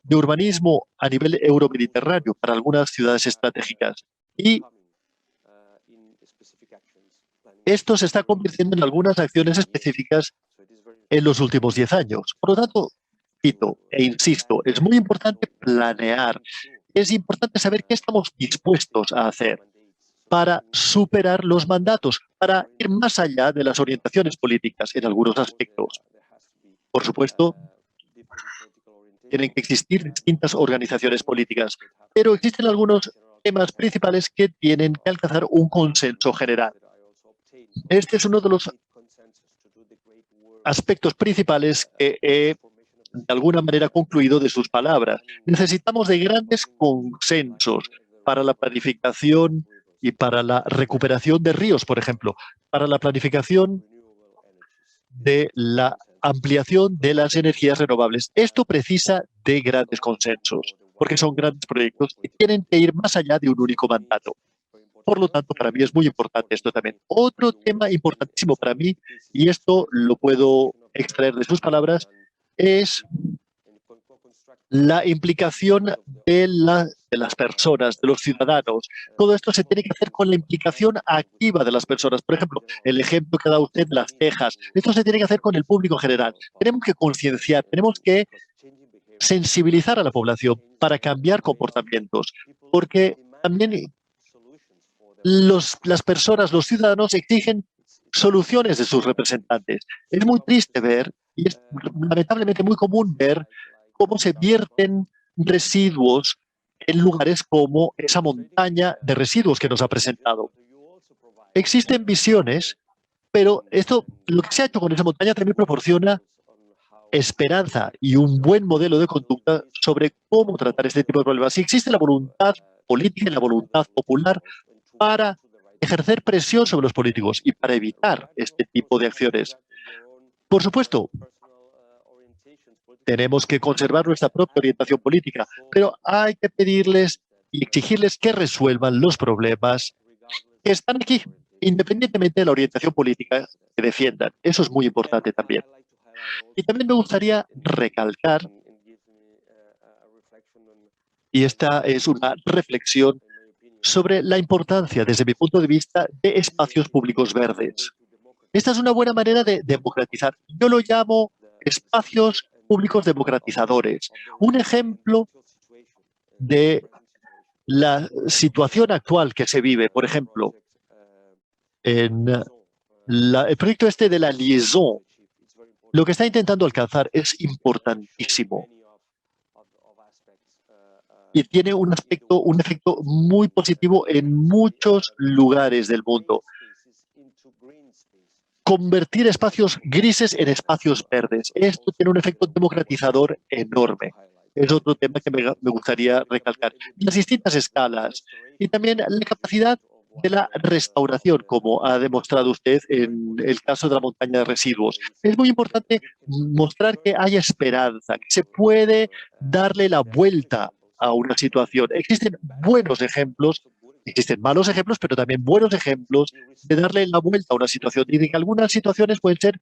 de urbanismo a nivel euromediterráneo para algunas ciudades estratégicas. Y esto se está convirtiendo en algunas acciones específicas en los últimos 10 años. Por lo tanto, cito e insisto, es muy importante planear. Es importante saber qué estamos dispuestos a hacer para superar los mandatos, para ir más allá de las orientaciones políticas en algunos aspectos. Por supuesto, tienen que existir distintas organizaciones políticas, pero existen algunos temas principales que tienen que alcanzar un consenso general. Este es uno de los aspectos principales que he, de alguna manera, concluido de sus palabras. Necesitamos de grandes consensos para la planificación y para la recuperación de ríos, por ejemplo, para la planificación de la ampliación de las energías renovables. Esto precisa de grandes consensos, porque son grandes proyectos y tienen que ir más allá de un único mandato. Por lo tanto, para mí es muy importante esto también. Otro tema importantísimo para mí, y esto lo puedo extraer de sus palabras, es la implicación de las personas, de los ciudadanos. Todo esto se tiene que hacer con la implicación activa de las personas. Por ejemplo, el ejemplo que da usted de las quejas. Esto se tiene que hacer con el público en general. Tenemos que concienciar, tenemos que sensibilizar a la población para cambiar comportamientos, porque también las personas, los ciudadanos exigen soluciones de sus representantes. Es muy triste ver, y es lamentablemente muy común ver, cómo se vierten residuos en lugares como esa montaña de residuos que nos ha presentado. Existen visiones, pero lo que se ha hecho con esa montaña también proporciona esperanza y un buen modelo de conducta sobre cómo tratar este tipo de problemas. Si existe la voluntad política y la voluntad popular para ejercer presión sobre los políticos y para evitar este tipo de acciones. Por supuesto, tenemos que conservar nuestra propia orientación política, pero hay que pedirles y exigirles que resuelvan los problemas que están aquí, independientemente de la orientación política que defiendan. Eso es muy importante también. Y también me gustaría recalcar, y esta es una reflexión sobre la importancia, desde mi punto de vista, de espacios públicos verdes. Esta es una buena manera de democratizar. Yo lo llamo espacios públicos democratizadores. Un ejemplo de la situación actual que se vive, por ejemplo, en el proyecto este de la liaison, lo que está intentando alcanzar es importantísimo y tiene un efecto muy positivo en muchos lugares del mundo. Convertir espacios grises en espacios verdes. Esto tiene un efecto democratizador enorme. Es otro tema que me gustaría recalcar. Las distintas escalas y también la capacidad de la restauración, como ha demostrado usted en el caso de la montaña de residuos. Es muy importante mostrar que hay esperanza, que se puede darle la vuelta a una situación. Existen buenos ejemplos, existen malos ejemplos, pero también buenos ejemplos de darle la vuelta a una situación y de que algunas situaciones pueden ser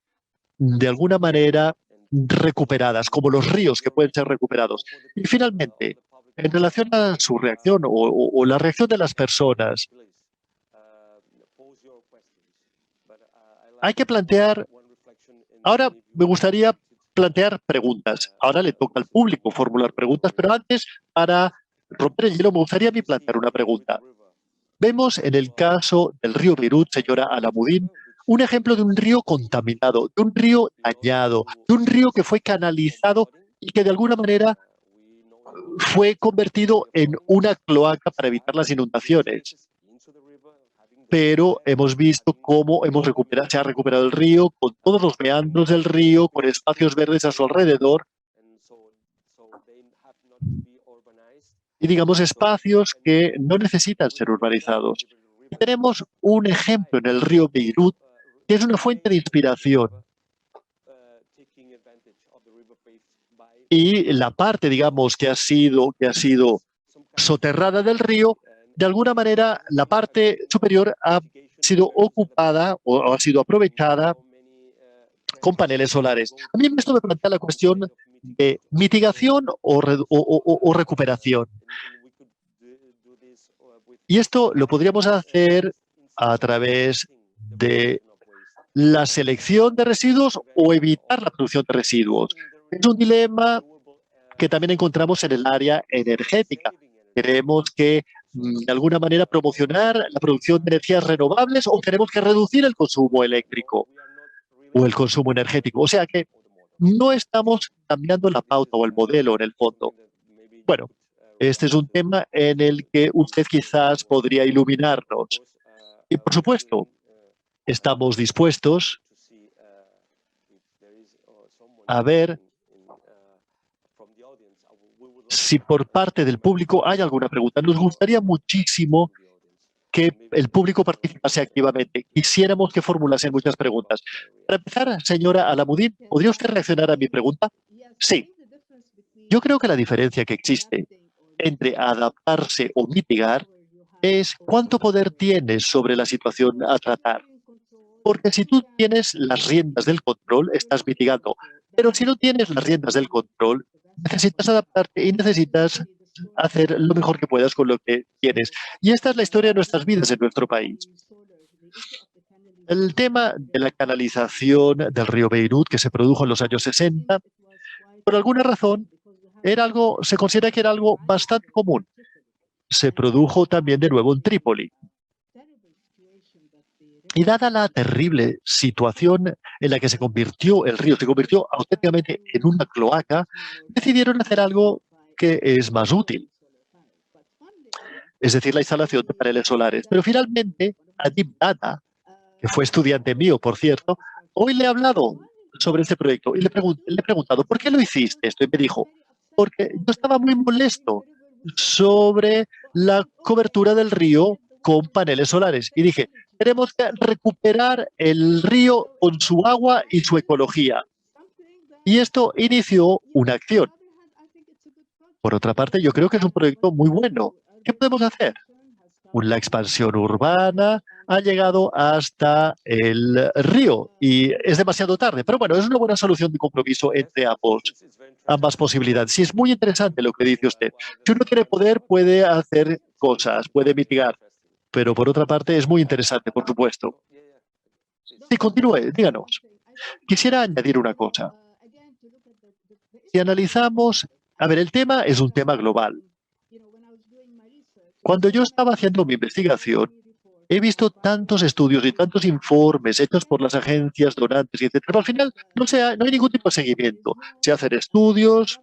de alguna manera recuperadas, como los ríos que pueden ser recuperados. Y finalmente, en relación a su reacción o la reacción de las personas, hay que plantear, ahora me gustaría plantear preguntas. Ahora le toca al público formular preguntas, pero antes, para romper el hielo, me gustaría a mí plantear una pregunta. Vemos en el caso del río Beirut, señora Alamudin, un ejemplo de un río contaminado, de un río dañado, de un río que fue canalizado y que de alguna manera fue convertido en una cloaca para evitar las inundaciones. Pero hemos visto cómo se ha recuperado el río, con todos los meandros del río, con espacios verdes a su alrededor, y digamos espacios que no necesitan ser urbanizados. Y tenemos un ejemplo en el río Beirut, que es una fuente de inspiración. Y la parte, digamos, que ha sido soterrada del río, de alguna manera la parte superior ha sido ocupada o ha sido aprovechada con paneles solares. A mí esto me plantea la cuestión de mitigación o recuperación. Y esto lo podríamos hacer a través de la selección de residuos o evitar la producción de residuos. Es un dilema que también encontramos en el área energética. Queremos que, de alguna manera, promocionar la producción de energías renovables o tenemos que reducir el consumo eléctrico o el consumo energético. O sea que no estamos cambiando la pauta o el modelo en el fondo. Bueno, Este es un tema en el que usted quizás podría iluminarnos. Y, por supuesto, estamos dispuestos a ver si por parte del público hay alguna pregunta. Nos gustaría muchísimo que el público participase activamente. Quisiéramos que formulasen muchas preguntas. Para empezar, señora Alamudin, ¿podría usted reaccionar a mi pregunta? Sí. Yo creo que la diferencia que existe entre adaptarse o mitigar es cuánto poder tienes sobre la situación a tratar. Porque si tú tienes las riendas del control, estás mitigando. Pero si no tienes las riendas del control, necesitas adaptarte y necesitas hacer lo mejor que puedas con lo que tienes. Y esta es la historia de nuestras vidas en nuestro país. El tema de la canalización del río Beirut, que se produjo en los años 60, por alguna razón, se considera que era algo bastante común. Se produjo también de nuevo en Trípoli. Y dada la terrible situación en la que se convirtió el río, se convirtió auténticamente en una cloaca, decidieron hacer algo que es más útil, es decir, la instalación de paneles solares. Pero finalmente, Adib Data, que fue estudiante mío, por cierto, hoy le he hablado sobre este proyecto y le he preguntado, ¿por qué lo hiciste esto? Y me dijo, porque yo estaba muy molesto sobre la cobertura del río con paneles solares. Y dije, tenemos que recuperar el río con su agua y su ecología. Y esto inició una acción. Por otra parte, yo creo que es un proyecto muy bueno. ¿Qué podemos hacer? La expansión urbana ha llegado hasta el río y es demasiado tarde. Pero bueno, es una buena solución de compromiso entre ambas posibilidades. Sí, es muy interesante lo que dice usted. Si uno tiene poder, puede hacer cosas, puede mitigar. Pero por otra parte, es muy interesante, por supuesto. Sí, continúe, díganos. Quisiera añadir una cosa. Si analizamos, a ver, el tema es un tema global. Cuando yo estaba haciendo mi investigación, he visto tantos estudios y tantos informes hechos por las agencias donantes, etc. Pero al final no hay ningún tipo de seguimiento. Se hacen estudios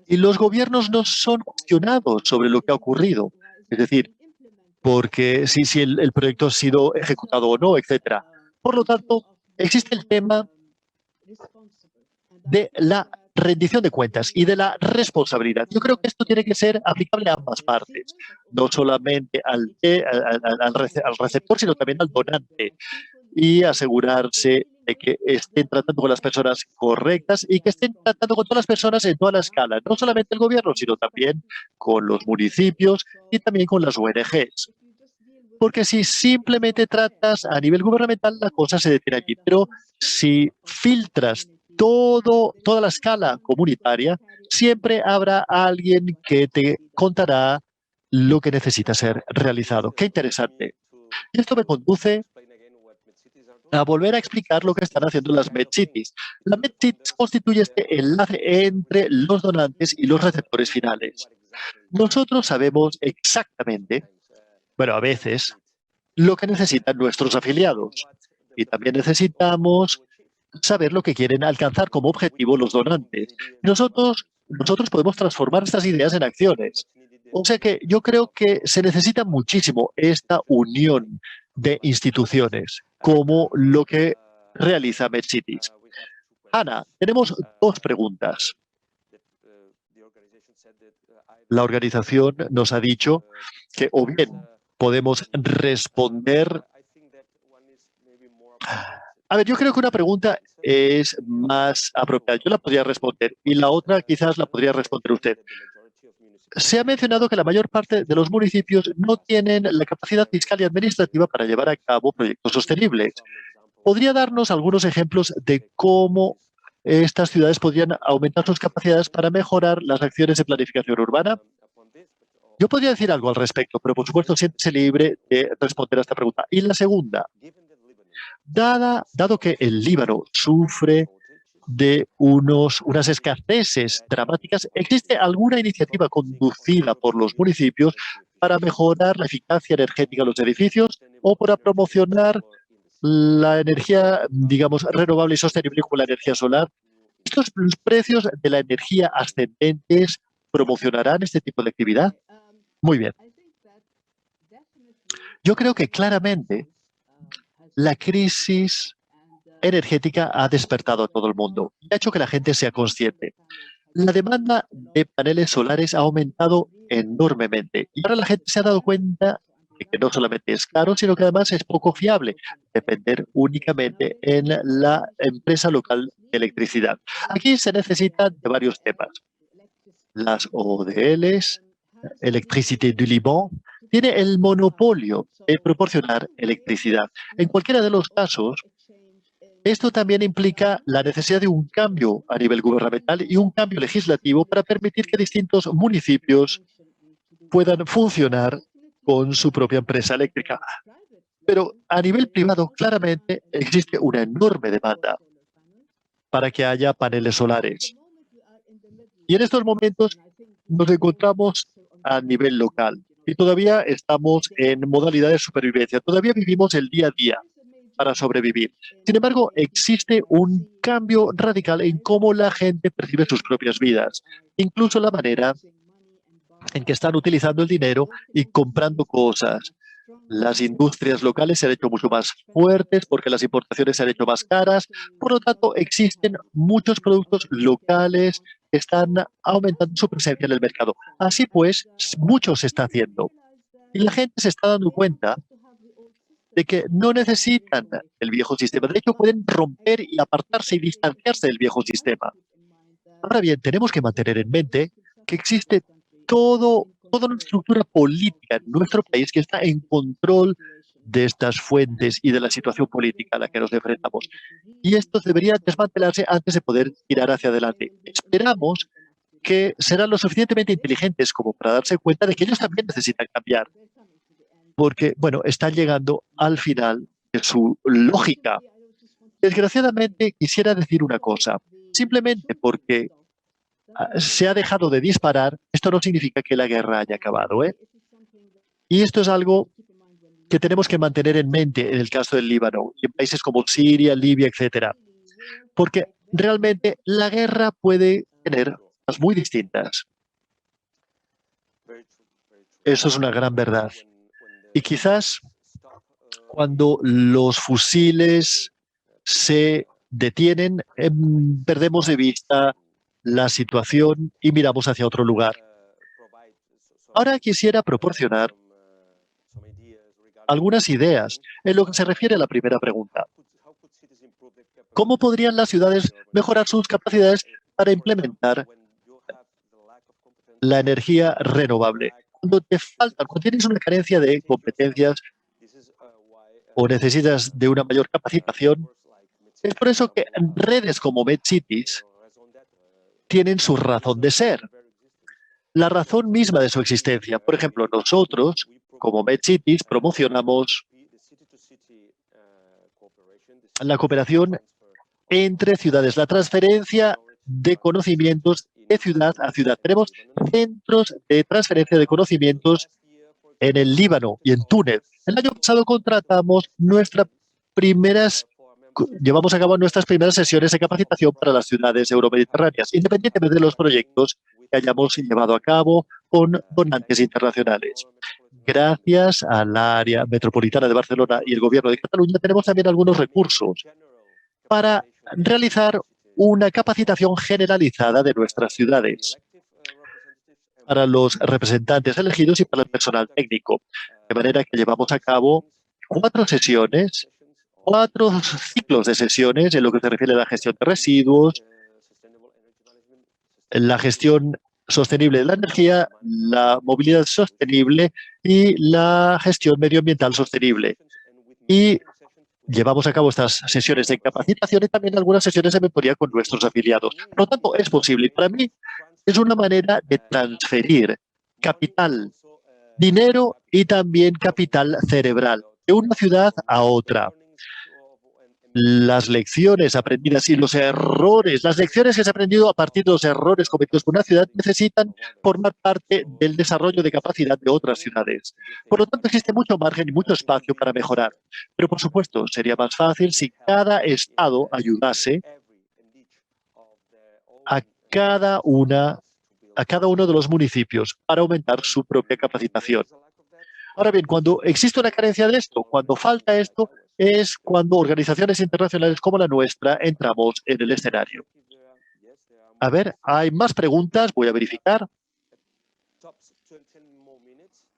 y los gobiernos no son cuestionados sobre lo que ha ocurrido. Es decir, porque si el proyecto ha sido ejecutado o no, etc. Por lo tanto, existe el tema de la rendición de cuentas y de la responsabilidad. Yo creo que esto tiene que ser aplicable a ambas partes, no solamente al receptor, sino también al donante, y asegurarse de que estén tratando con las personas correctas y que estén tratando con todas las personas en toda la escala, no solamente el gobierno, sino también con los municipios y también con las ONGs. Porque si simplemente tratas a nivel gubernamental, la cosa se detiene allí. Pero si filtras toda la escala comunitaria, siempre habrá alguien que te contará lo que necesita ser realizado. ¡Qué interesante! Y esto me conduce a volver a explicar lo que están haciendo las MedCities. La MedCities constituye este enlace entre los donantes y los receptores finales. Nosotros sabemos exactamente, bueno, a veces, lo que necesitan nuestros afiliados. Y también necesitamos saber lo que quieren alcanzar como objetivo los donantes. Nosotros podemos transformar estas ideas en acciones. O sea que yo creo que se necesita muchísimo esta unión de instituciones, como lo que realiza MedCities. Ana, tenemos dos preguntas. La organización nos ha dicho que o bien podemos responder. A ver, yo creo que una pregunta es más apropiada. Yo la podría responder y la otra quizás la podría responder usted. Se ha mencionado que la mayor parte de los municipios no tienen la capacidad fiscal y administrativa para llevar a cabo proyectos sostenibles. ¿Podría darnos algunos ejemplos de cómo estas ciudades podrían aumentar sus capacidades para mejorar las acciones de planificación urbana? Yo podría decir algo al respecto, pero por supuesto siéntese libre de responder a esta pregunta. Y la segunda, dado que el Líbano sufre de unas escaseces dramáticas, ¿existe alguna iniciativa conducida por los municipios para mejorar la eficacia energética de los edificios o para promocionar la energía, digamos, renovable y sostenible como la energía solar? ¿estos precios de la energía ascendentes promocionarán este tipo de actividad? Muy bien. Yo creo que claramente la crisis energética ha despertado a todo el mundo y ha hecho que la gente sea consciente. La demanda de paneles solares ha aumentado enormemente y ahora la gente se ha dado cuenta de que no solamente es caro, sino que además es poco fiable depender únicamente en la empresa local de electricidad. Aquí se necesita de varios temas. Las ODLs, Electricité du Liban, tiene el monopolio de proporcionar electricidad. En cualquiera de los casos, esto también implica la necesidad de un cambio a nivel gubernamental y un cambio legislativo para permitir que distintos municipios puedan funcionar con su propia empresa eléctrica. Pero a nivel privado, claramente, existe una enorme demanda para que haya paneles solares. Y en estos momentos nos encontramos a nivel local y todavía estamos en modalidad de supervivencia. Todavía vivimos el día a día para sobrevivir. Sin embargo, existe un cambio radical en cómo la gente percibe sus propias vidas, incluso la manera en que están utilizando el dinero y comprando cosas. Las industrias locales se han hecho mucho más fuertes porque las importaciones se han hecho más caras. Por lo tanto, existen muchos productos locales que están aumentando su presencia en el mercado. Así pues, mucho se está haciendo. Y la gente se está dando cuenta de que no necesitan el viejo sistema. De hecho, pueden romper y apartarse y distanciarse del viejo sistema. Ahora bien, tenemos que mantener en mente que existe toda una estructura política en nuestro país que está en control de estas fuentes y de la situación política a la que nos enfrentamos. Y esto debería desmantelarse antes de poder tirar hacia adelante. Esperamos que serán lo suficientemente inteligentes como para darse cuenta de que ellos también necesitan cambiar, porque, bueno, están llegando al final de su lógica. Desgraciadamente, quisiera decir una cosa. Simplemente porque se ha dejado de disparar, esto no significa que la guerra haya acabado, ¿eh? Y esto es algo que tenemos que mantener en mente en el caso del Líbano y en países como Siria, Libia, etcétera. Porque realmente la guerra puede tener cosas muy distintas. Eso es una gran verdad. Y quizás cuando los fusiles se detienen, perdemos de vista la situación y miramos hacia otro lugar. Ahora quisiera proporcionar algunas ideas en lo que se refiere a la primera pregunta. ¿Cómo podrían las ciudades mejorar sus capacidades para implementar la energía renovable? Cuando tienes una carencia de competencias o necesitas de una mayor capacitación, es por eso que redes como MedCities tienen su razón de ser, la razón misma de su existencia. Por ejemplo, nosotros, como MedCities, promocionamos la cooperación entre ciudades, la transferencia de conocimientos de ciudad a ciudad. Tenemos centros de transferencia de conocimientos en el Líbano y en Túnez. El año pasado llevamos a cabo nuestras primeras sesiones de capacitación para las ciudades euromediterráneas, independientemente de los proyectos que hayamos llevado a cabo con donantes internacionales. Gracias al área metropolitana de Barcelona y el Gobierno de Cataluña, tenemos también algunos recursos para realizar una capacitación generalizada de nuestras ciudades para los representantes elegidos y para el personal técnico. De manera que llevamos a cabo 4 ciclos de sesiones en lo que se refiere a la gestión de residuos, la gestión sostenible de la energía, la movilidad sostenible y la gestión medioambiental sostenible. Y llevamos a cabo estas sesiones de capacitación y también algunas sesiones de mentoría con nuestros afiliados. Por lo tanto, es posible. Y para mí es una manera de transferir capital, dinero y también capital cerebral de una ciudad a otra. Las lecciones aprendidas y los errores, las lecciones que se han aprendido a partir de los errores cometidos por una ciudad necesitan formar parte del desarrollo de capacidad de otras ciudades. Por lo tanto, existe mucho margen y mucho espacio para mejorar. Pero, por supuesto, sería más fácil si cada estado ayudase a cada uno de los municipios para aumentar su propia capacitación. Ahora bien, cuando existe una carencia de esto, cuando falta esto, es cuando organizaciones internacionales como la nuestra entramos en el escenario. A ver, hay más preguntas, voy a verificar.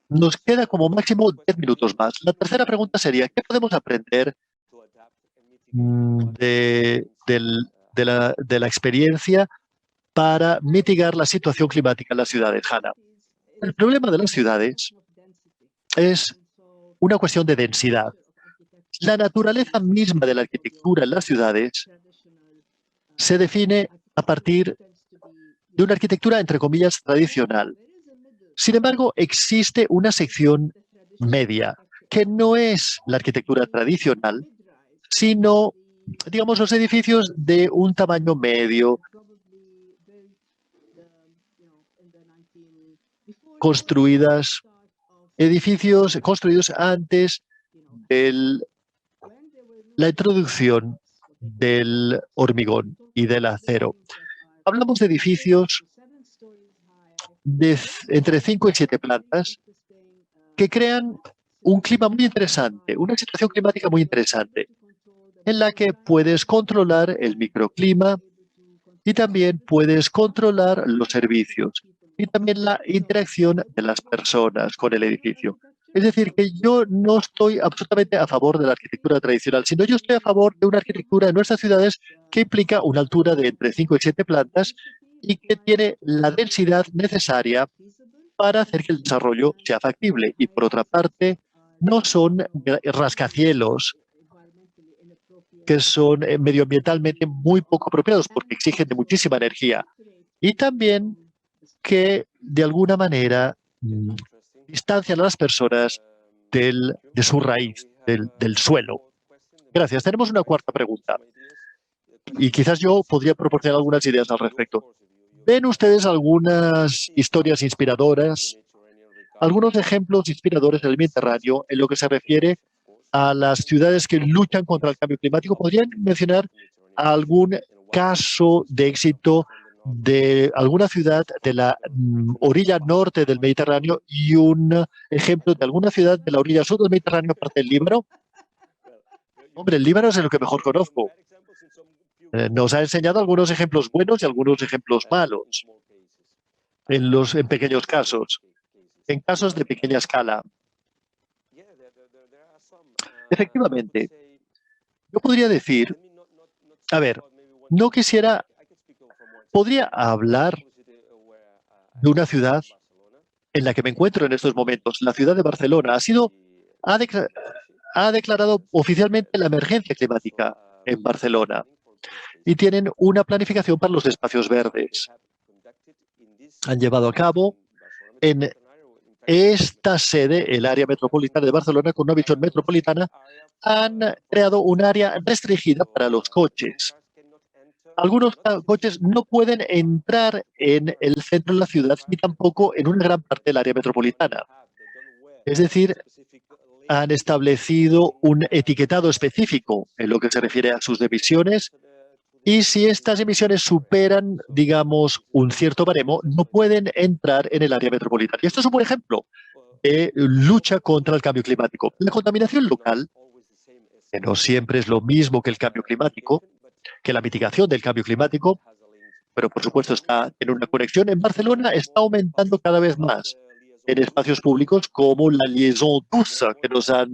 Nos queda como máximo 10 minutos más. La tercera pregunta sería, ¿qué podemos aprender de la experiencia para mitigar la situación climática en las ciudades, Hanna? El problema de las ciudades es una cuestión de densidad. La naturaleza misma de la arquitectura en las ciudades se define a partir de una arquitectura, entre comillas, tradicional. Sin embargo, existe una sección media, que no es la arquitectura tradicional, sino, digamos, los edificios de un tamaño medio, edificios construidos antes de la introducción del hormigón y del acero. Hablamos de edificios de entre 5 y 7 plantas que crean un clima muy interesante, una situación climática muy interesante, en la que puedes controlar el microclima y también puedes controlar los servicios y también la interacción de las personas con el edificio. Es decir, que yo no estoy absolutamente a favor de la arquitectura tradicional, sino yo estoy a favor de una arquitectura en nuestras ciudades que implica una altura de entre 5 y 7 plantas y que tiene la densidad necesaria para hacer que el desarrollo sea factible. Y por otra parte, no son rascacielos que son medioambientalmente muy poco apropiados porque exigen de muchísima energía. Y también que de alguna manera distancian a las personas de su raíz, del suelo. Gracias. Tenemos una cuarta pregunta. Y quizás yo podría proporcionar algunas ideas al respecto. ¿Ven ustedes algunas historias inspiradoras, algunos ejemplos inspiradores del Mediterráneo en lo que se refiere a las ciudades que luchan contra el cambio climático? ¿Podrían mencionar algún caso de éxito de alguna ciudad de la orilla norte del Mediterráneo y un ejemplo de alguna ciudad de la orilla sur del Mediterráneo, aparte del Líbano? Hombre, el Líbano es lo que mejor conozco. Nos ha enseñado algunos ejemplos buenos y algunos ejemplos malos en pequeños casos, en casos de pequeña escala. Efectivamente, yo podría decir, a ver, podría hablar de una ciudad en la que me encuentro en estos momentos. La ciudad de Barcelona ha declarado oficialmente la emergencia climática en Barcelona y tienen una planificación para los espacios verdes. Han llevado a cabo en esta sede, el área metropolitana de Barcelona, con una visión metropolitana, han creado un área restringida para los coches. Algunos coches no pueden entrar en el centro de la ciudad ni tampoco en una gran parte del área metropolitana. Es decir, han establecido un etiquetado específico en lo que se refiere a sus emisiones y si estas emisiones superan, digamos, un cierto baremo, no pueden entrar en el área metropolitana. Y esto es un buen ejemplo de lucha contra el cambio climático. La contaminación local, que no siempre es lo mismo que el cambio climático, que la mitigación del cambio climático, pero por supuesto está en una conexión. En Barcelona está aumentando cada vez más en espacios públicos como la Liaison Douce que nos ha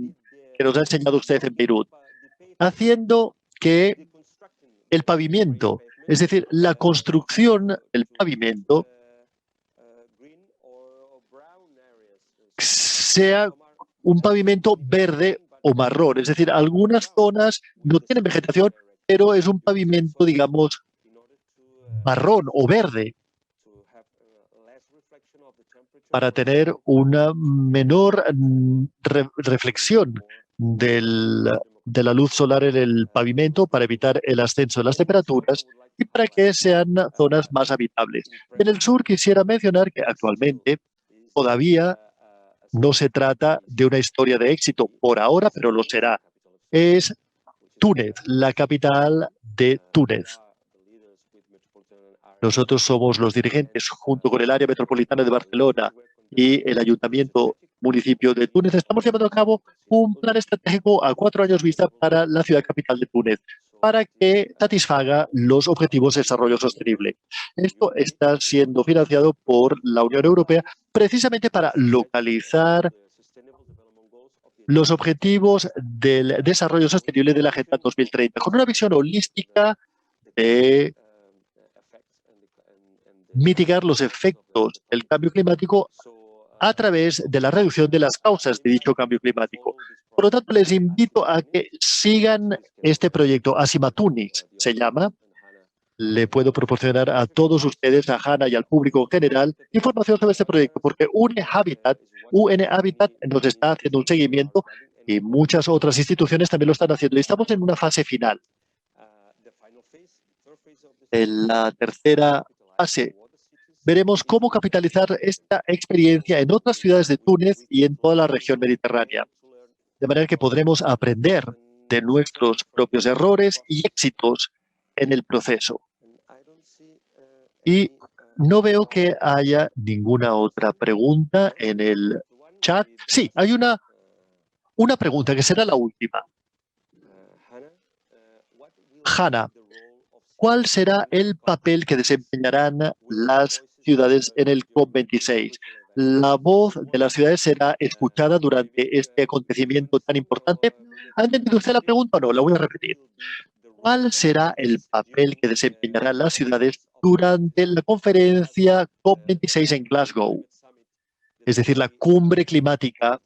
enseñado usted en Beirut, haciendo que el pavimento, es decir, la construcción del pavimento, sea un pavimento verde o marrón. Es decir, algunas zonas no tienen vegetación, pero es un pavimento, digamos, marrón o verde, para tener una menor reflexión de la luz solar en el pavimento, para evitar el ascenso de las temperaturas y para que sean zonas más habitables. En el sur quisiera mencionar que actualmente todavía no se trata de una historia de éxito por ahora, pero lo será. Es Túnez, la capital de Túnez. Nosotros somos los dirigentes, junto con el área metropolitana de Barcelona y el ayuntamiento municipio de Túnez, estamos llevando a cabo un plan estratégico a 4 años vista para la ciudad capital de Túnez, para que satisfaga los objetivos de desarrollo sostenible. Esto está siendo financiado por la Unión Europea precisamente para localizar los objetivos del desarrollo sostenible de la Agenda 2030, con una visión holística de mitigar los efectos del cambio climático a través de la reducción de las causas de dicho cambio climático. Por lo tanto, les invito a que sigan este proyecto. Asimatunis se llama. Le puedo proporcionar a todos ustedes, a Hannah y al público en general, información sobre este proyecto, porque UN Habitat nos está haciendo un seguimiento y muchas otras instituciones también lo están haciendo. Y estamos en una fase final. En la tercera fase veremos cómo capitalizar esta experiencia en otras ciudades de Túnez y en toda la región mediterránea. De manera que podremos aprender de nuestros propios errores y éxitos en el proceso. Y no veo que haya ninguna otra pregunta en el chat. Sí, hay una pregunta que será la última. Hannah, ¿cuál será el papel que desempeñarán las ciudades en el COP26? ¿La voz de las ciudades será escuchada durante este acontecimiento tan importante? ¿Ha entendido usted la pregunta o no? La voy a repetir. ¿Cuál será el papel que desempeñarán las ciudades durante la conferencia COP26 en Glasgow? Es decir, la cumbre climática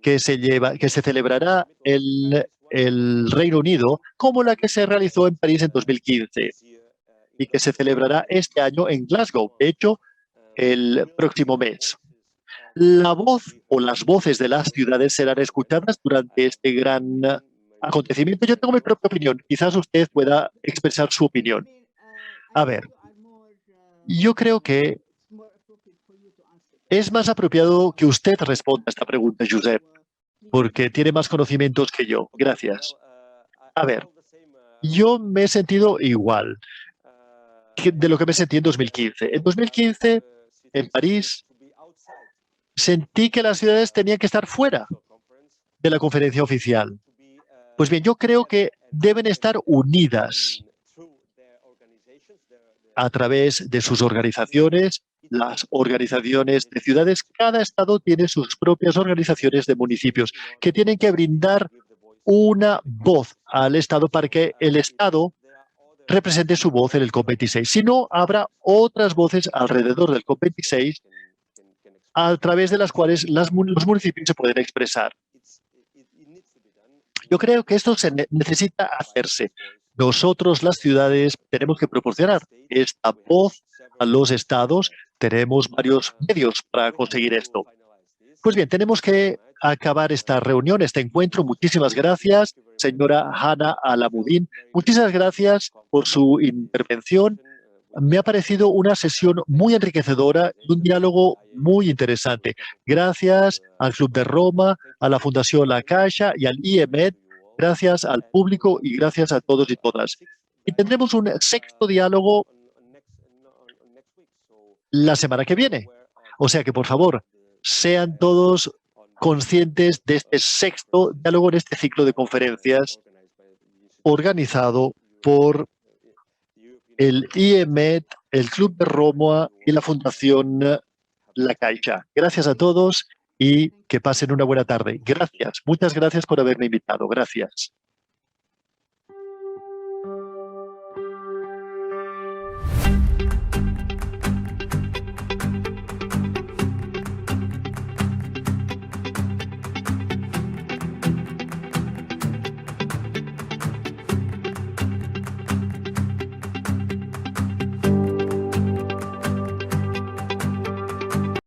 que se celebrará en el Reino Unido, como la que se realizó en París en 2015 y que se celebrará este año en Glasgow, de hecho, el próximo mes. La voz o las voces de las ciudades serán escuchadas durante este gran acontecimiento. Yo tengo mi propia opinión. Quizás usted pueda expresar su opinión. A ver, yo creo que es más apropiado que usted responda a esta pregunta, Josep, porque tiene más conocimientos que yo. Gracias. A ver, yo me he sentido igual de lo que me sentí en 2015. En 2015, en París, sentí que las ciudades tenían que estar fuera de la conferencia oficial. Pues bien, yo creo que deben estar unidas a través de sus organizaciones, las organizaciones de ciudades. Cada estado tiene sus propias organizaciones de municipios que tienen que brindar una voz al Estado para que el Estado represente su voz en el COP26. Si no, habrá otras voces alrededor del COP26 a través de las cuales los municipios se pueden expresar. Yo creo que esto necesita hacerse. Nosotros, las ciudades, tenemos que proporcionar esta voz a los estados. Tenemos varios medios para conseguir esto. Pues bien, tenemos que acabar esta reunión, este encuentro. Muchísimas gracias, señora Hannah Alamudin. Muchísimas gracias por su intervención. Me ha parecido una sesión muy enriquecedora y un diálogo muy interesante. Gracias al Club de Roma, a la Fundación La Caixa y al IEMED. Gracias al público y gracias a todos y todas. Y tendremos un sexto diálogo la semana que viene. O sea que, por favor, sean todos conscientes de este sexto diálogo en este ciclo de conferencias organizado por el IEMED, el Club de Roma y la Fundación La Caixa. Gracias a todos y que pasen una buena tarde. Gracias. Muchas gracias por haberme invitado. Gracias.